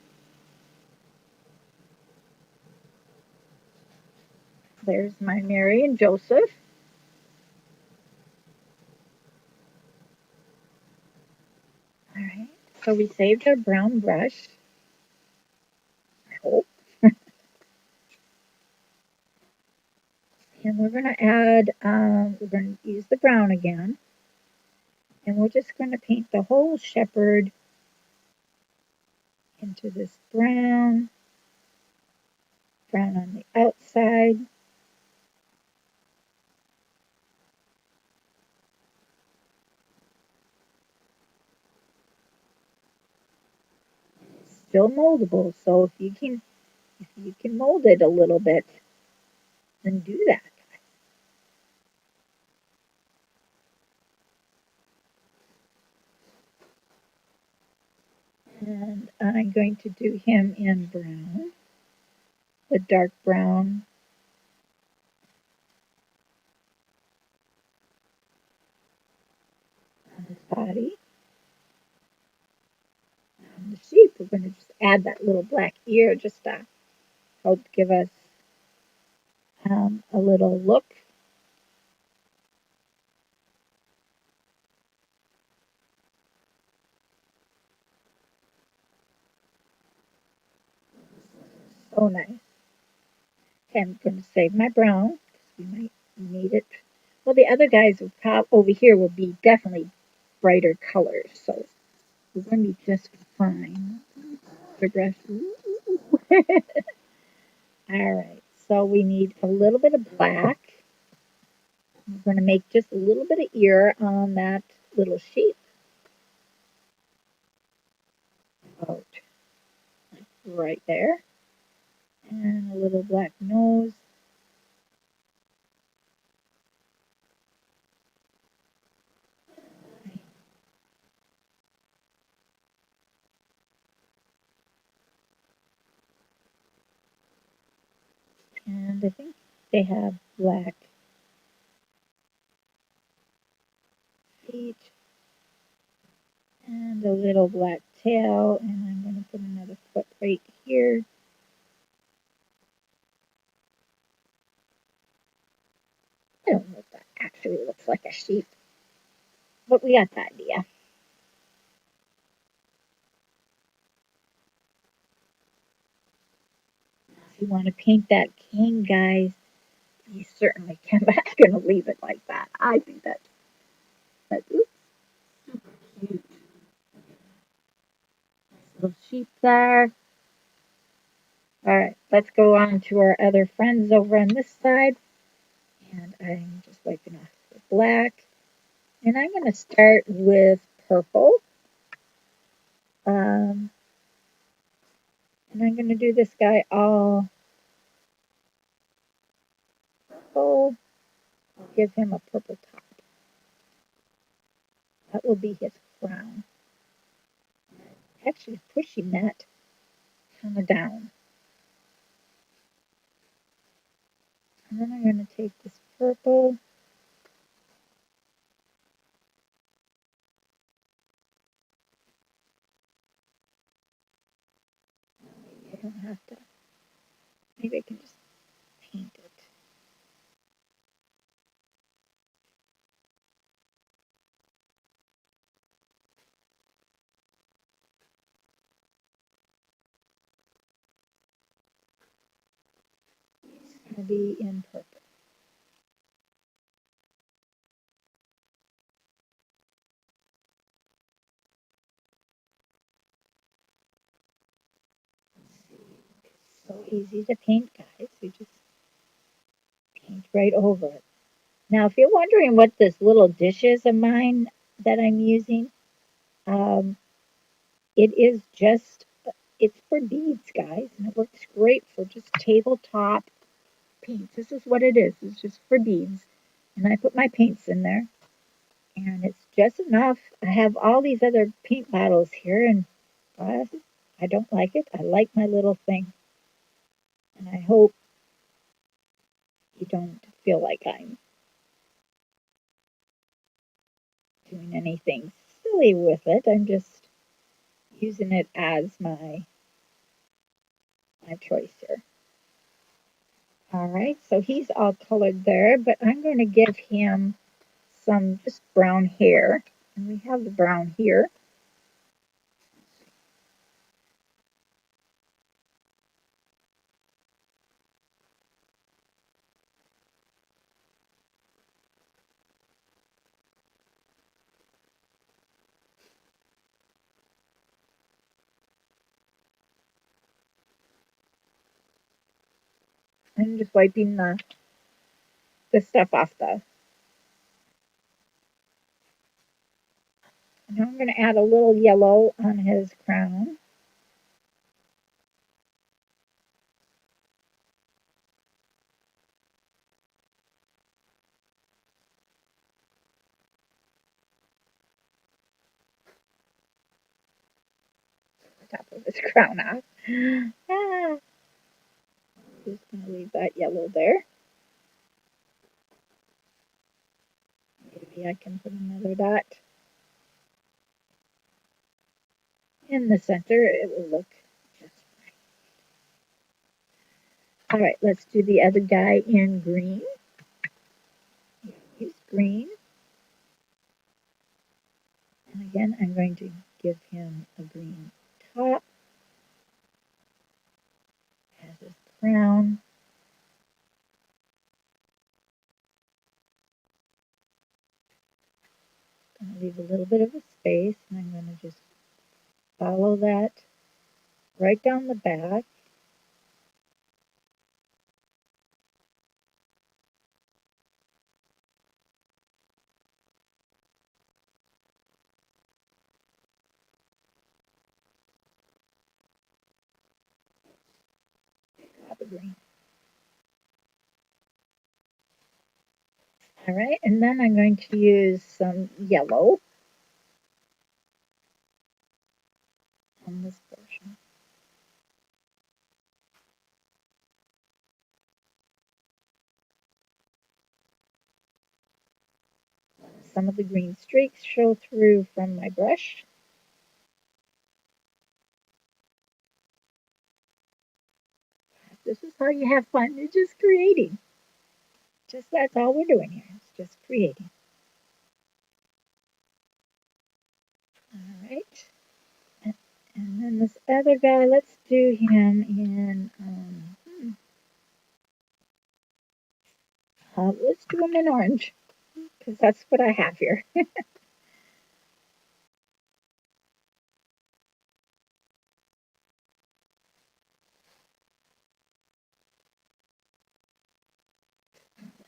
There's my Mary and Joseph. All right. So we saved our brown brush. I hope. And we're going to add, we're going to use the brown again. And we're just going to paint the whole shepherd into this brown on the outside. Still moldable, so if you can mold it a little bit, then do that. And I'm going to do him in brown, the dark brown on his body. On the sheep, we're going to just add that little black ear just to help give us a little look. So nice. Okay, I'm going to save my brown because we might need it. Well, the other guys will over here will be definitely brighter colors, so It's going to be just fine. The brush. All right, so we need a little bit of black. I'm going to make just a little bit of ear on that little sheep. About right there. And a little black nose. And I think they have black feet and a little black tail. And I'm going to put another foot right here. I don't know if that actually looks like a sheep, but we got the idea. If you want to paint that king, guys, you certainly can, but I'm going to leave it like that. I think that oops, cute little sheep there. All right, let's go on to our other friends over on this side. And I'm just wiping off the black. And I'm going to start with purple. And I'm going to do this guy all purple. I'll give him a purple top. That will be his crown. Actually pushing that kind of down. And then I'm going to take this purple. Maybe I don't have to. Maybe I can just paint it. It's going to be in purple. It's so easy to paint, guys. You just paint right over it. Now, if you're wondering what this little dish is of mine that I'm using, um, it is just, it's for beads, guys, and it works great for just tabletop paints. This is what it is. It's just for beads. And I put my paints in there, and it's just enough. I have all these other paint bottles here, and I don't like it. I like my little thing. And I hope you don't feel like I'm doing anything silly with it. I'm just using it as my choice here. All right, so he's all colored there, but I'm going to give him some just brown hair. And we have the brown here. I'm just wiping the stuff off the. And I'm going to add a little yellow on his crown. Top of his crown off. Ah, just going to leave that yellow there. Maybe I can put another dot in the center. It will look just fine. All right, let's do the other guy in green. He's green. And again, I'm going to give him a green top as his crown. I'm going to leave a little bit of a space, and I'm going to just follow that right down the back. Green. All right, and then I'm going to use some yellow on this portion. Some of the green streaks show through from my brush. This is how you have fun. You're just creating. Just that's all we're doing here. It's just creating. All right. And then this other guy, let's do him in, let's do him in orange, because that's what I have here.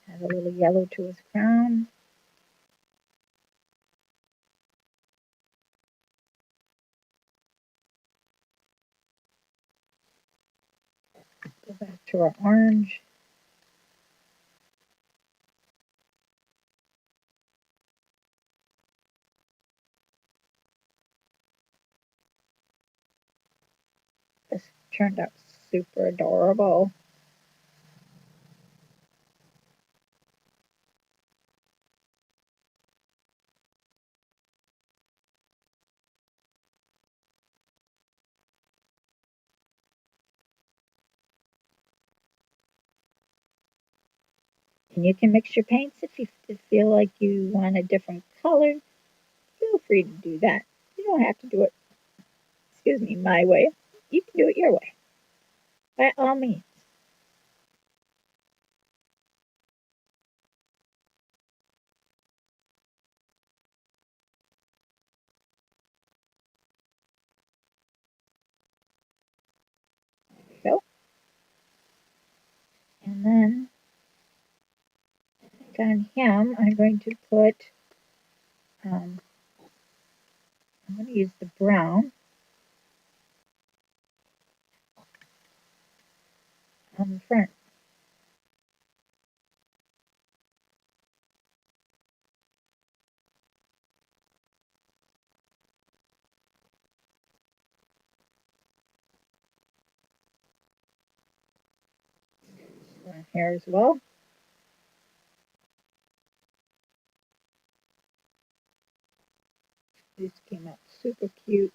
Add a little yellow to his crown. Go back to our orange. This turned out super adorable. And you can mix your paints if you feel like you want a different color. Feel free to do that. You don't have to do it, excuse me, my way. You can do it your way, by all means. So, and then on him, I'm going to put, I'm going to use the brown on the front. Here as well. This came out super cute.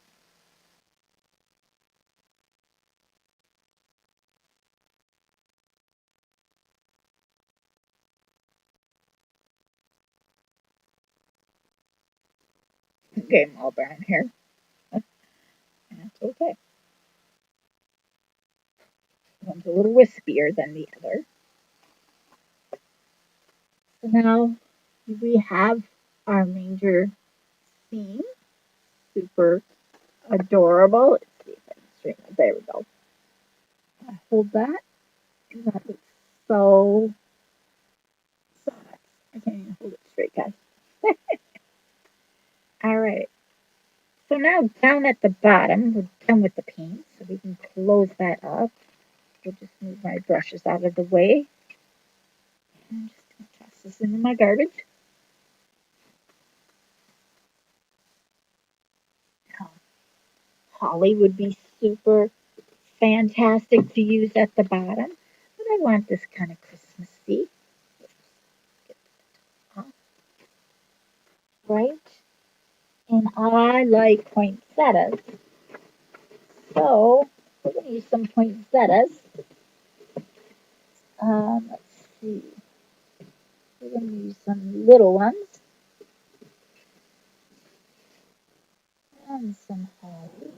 Okay, I'm all brown here. That's okay. One's a little wispier than the other. So now we have our manger scene. Super adorable. Let's see if I can straighten it. There we go. I hold that. That looks so nice. I can't even hold it straight, guys. All right. So now down at the bottom, we're done with the paint, so we can close that up. I'll just move my brushes out of the way. I'm just going to toss this into my garbage. Holly would be super fantastic to use at the bottom, but I want this kind of Christmassy. Right? And I like poinsettias. So we're going to use some poinsettias. Let's see. We're going to use some little ones and some holly.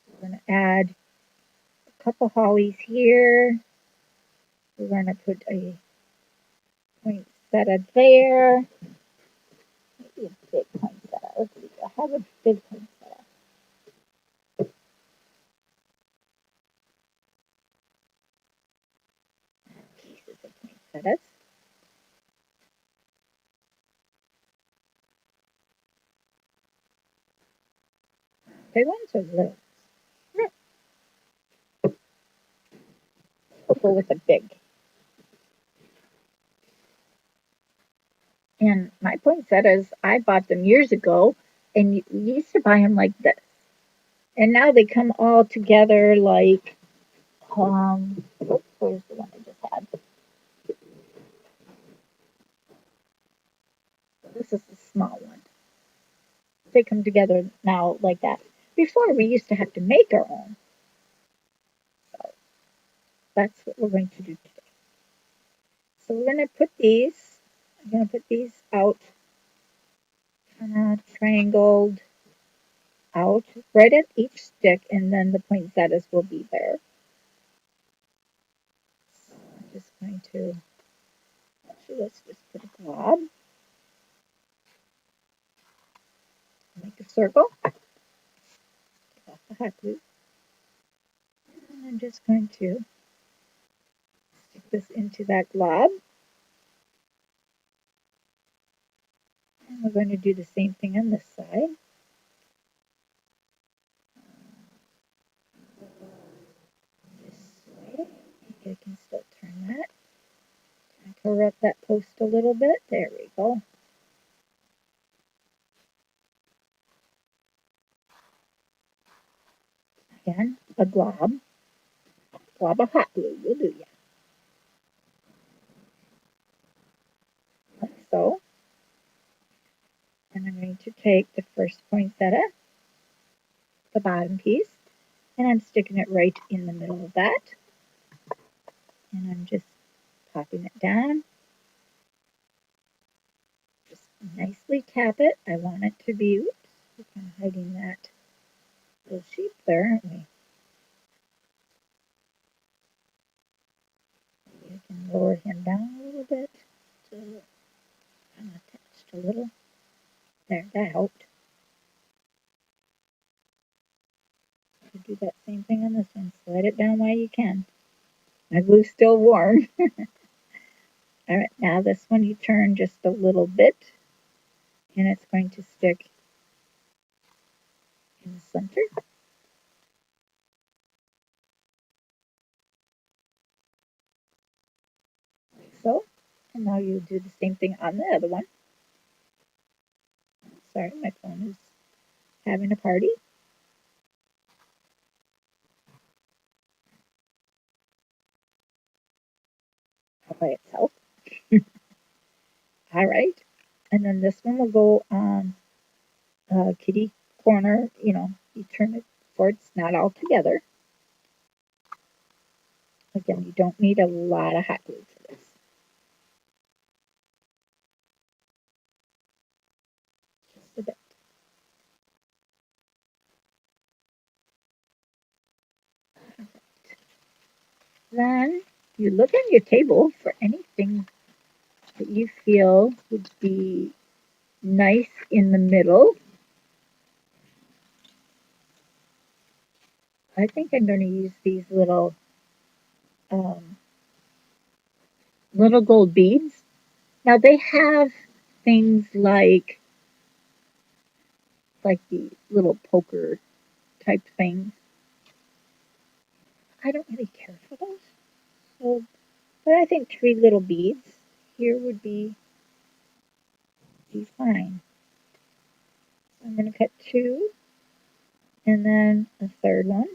We're going to add a couple hollies here. We're going to put a poinsettia there. Maybe a big poinsettia. Let's see. have a big poinsettia. Pieces of poinsettias. Big ones or little? We'll go with the big. And my poinsettias, I bought them years ago, and you used to buy them like this. And now they come all together like, where's the one I just had? This is the small one. They come together now like that. Before, we used to have to make our own. So that's what we're going to do today. So we're going to put these, I'm going to put these out, kind of triangled out right at each stick, and then the poinsettias will be there. So I'm just going to, actually, let's just put a glob, make a circle, take off the hot glue, and I'm just going to stick this into that glob. And we're going to do the same thing on this side. This way, maybe I can still turn that. Cover up that post a little bit. There we go. Again, a glob of hot glue will do ya. Like so. And I'm going to take the first poinsettia, the bottom piece, and I'm sticking it right in the middle of that. And I'm just popping it down. Just nicely tap it. I want it to be, oops, we're kind of hiding that little shape there, aren't we? You can lower him down a little bit. So I'm attached a little. There, that helped. You do that same thing on this one. Slide it down while you can. My glue's still warm. All right, now this one you turn just a little bit, and it's going to stick in the center. Like so. And now you do the same thing on the other one. Sorry, my phone is having a party. All by itself. All right. And then this one will go on kitty corner. You turn it so it's not all together. Again, you don't need a lot of hot glue for this. Just a bit. Then you look at your table for anything that you feel would be nice in the middle. I think I'm going to use these um, little gold beads. Now they have things like the little poker type things. I don't really care for those. So, but I think 3 little beads here would be fine. So I'm going to cut 2 and then a third one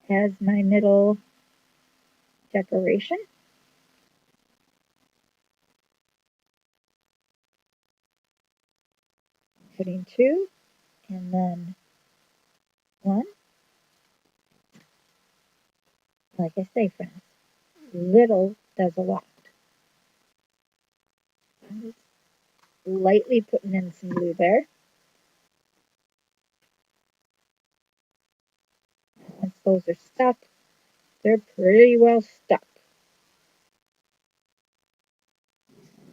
as my middle decoration. Putting 2 and then 1. Like I say, friends, little does a lot. I'm just lightly putting in some glue there. Once those are stuck, they're pretty well stuck.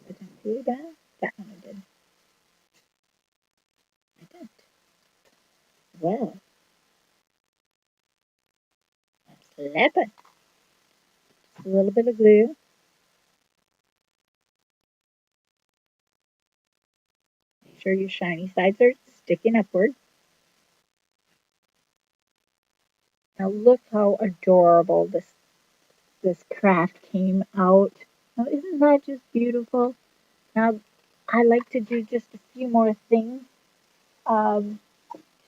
Put that glue down. That one I did. I did. Well, slap it. A little bit of glue. Make sure your shiny sides are sticking upward. Now look how adorable this craft came out. Now isn't that just beautiful? Now I like to do just a few more things um,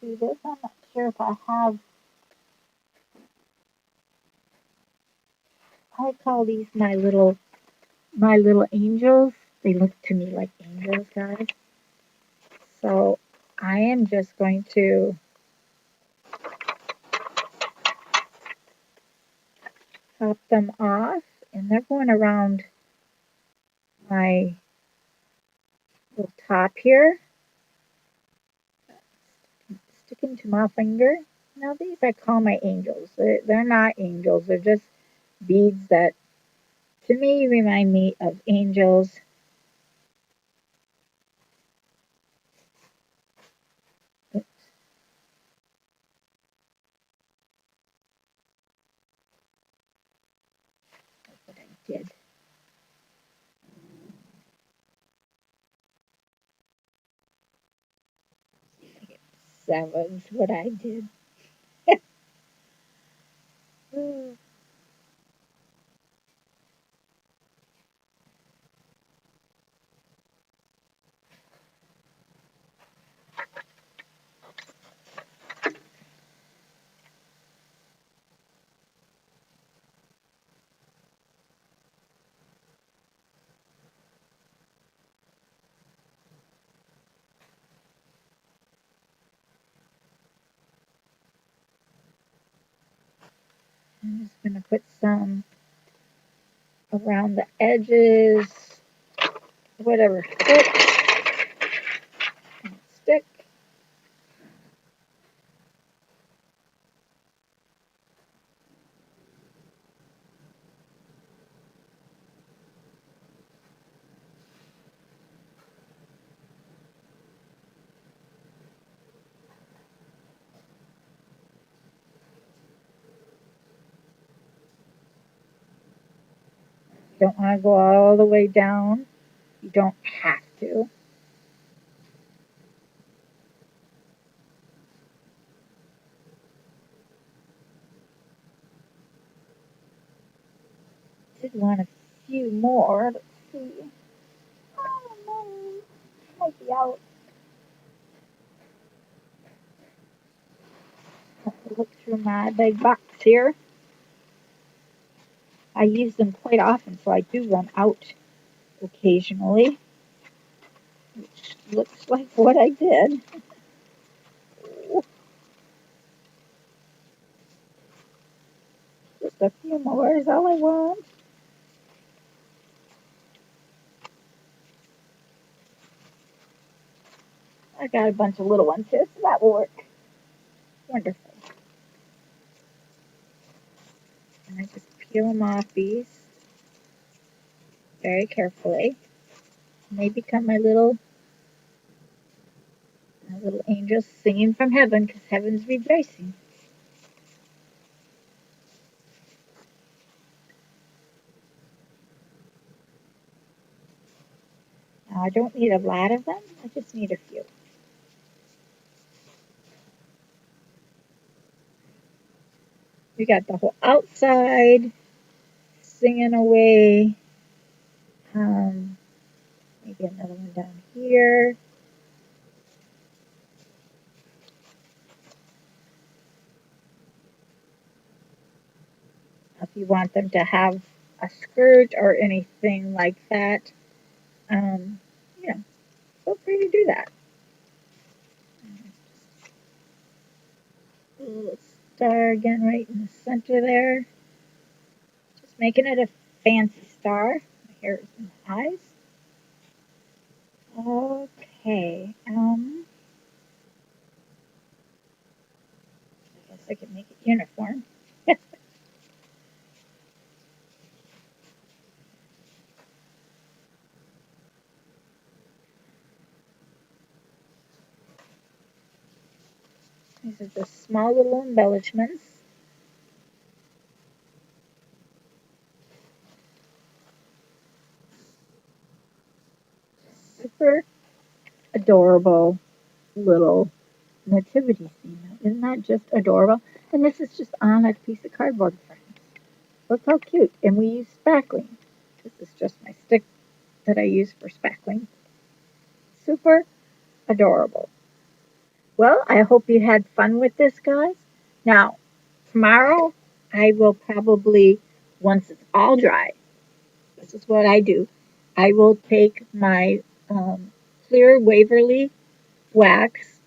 to this. I'm not sure if I have. I call these my little angels. They look to me like angels, guys. So I am just going to pop them off, and they're going around my little top here, sticking to my finger. Now these I call my angels. They're not angels. They're just beads that to me remind me of angels. That's what I did. Seven's what I did. I'm just going to put some around the edges, whatever fits and stick. You don't want to go all the way down. You don't have to. Did want a few more. Let's see. Oh no, might be out. Have to look through my big box here. I use them quite often, so I do run out occasionally, which looks like what I did. Just a few more is all I want. I got a bunch of little ones here, so that will work. Wonderful. And I just peel them off these very carefully. And they become my little angels singing from heaven because heaven's rejoicing. Now I don't need a lot of them. I just need a few. We got the whole outside singing away. Maybe another one down here. If you want them to have a skirt or anything like that, um, you know, feel free to do that. A little star again right in the center there. Just making it a fancy star. Here's my eyes. Okay. I guess I could make it uniform. These are just small little embellishments. Super adorable little nativity scene. Isn't that just adorable? And this is just on a piece of cardboard, friends. Look how cute. And we use spackling. This is just my stick that I use for spackling. Super adorable. Well, I hope you had fun with this, guys. Now, tomorrow I will probably, once it's all dry, this is what I do. I will take my clear Waverly wax,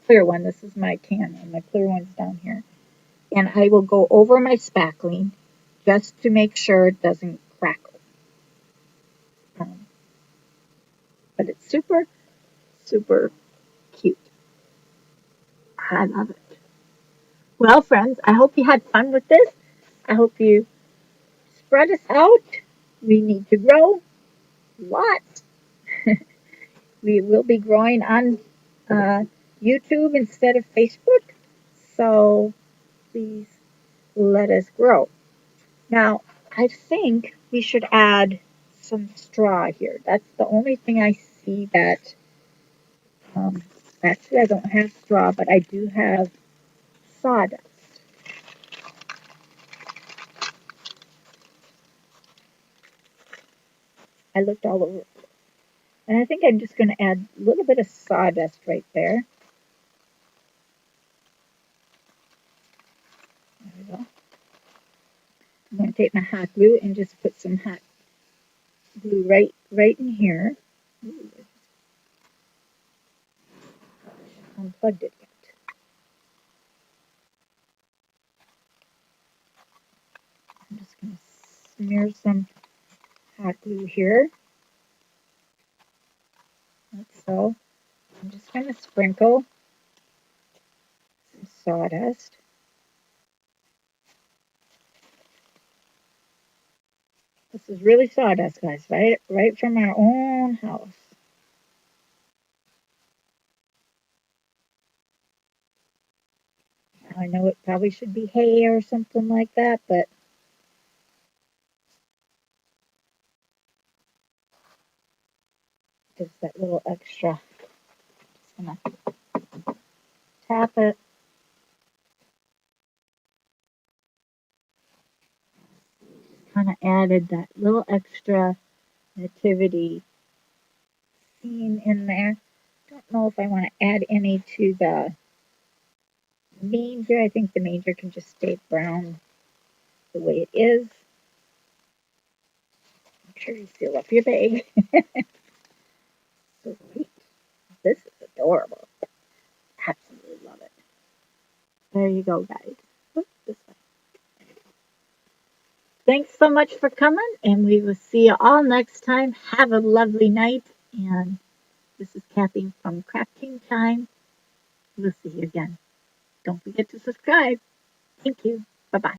clear one. This is my can, and my clear one's down here. And I will go over my spackling just to make sure it doesn't crackle. Um, but it's super, super cute. I love it. Well, friends, I hope you had fun with this. I hope you spread us out. We need to grow lots. We will be growing on uh, YouTube instead of Facebook. So please let us grow. Now, I think we should add some straw here. That's the only thing I see that, um, actually I don't have straw, but I do have sawdust. I looked all over. And I think I'm just going to add a little bit of sawdust right there. There we go. I'm going to take my hot glue and just put some hot glue right in here. Ooh, I unplugged it yet. I'm just going to smear some hot glue here, like so. I'm just going to sprinkle some sawdust. This is really sawdust, guys, right from our own house. I know it probably should be hay or something like that, but just that little extra. Just gonna tap it. Kind of added that little extra nativity scene in there. Don't know if I want to add any to the manger. I think the manger can just stay brown the way it is. Make sure you seal up your bag. So sweet. This is adorable. Absolutely love it. There you go, guys. Oops, this way. Thanks so much for coming, and we will see you all next time. Have a lovely night, and this is Kathy from Crafting Time. We'll see you again. Don't forget to subscribe. Thank you. Bye bye.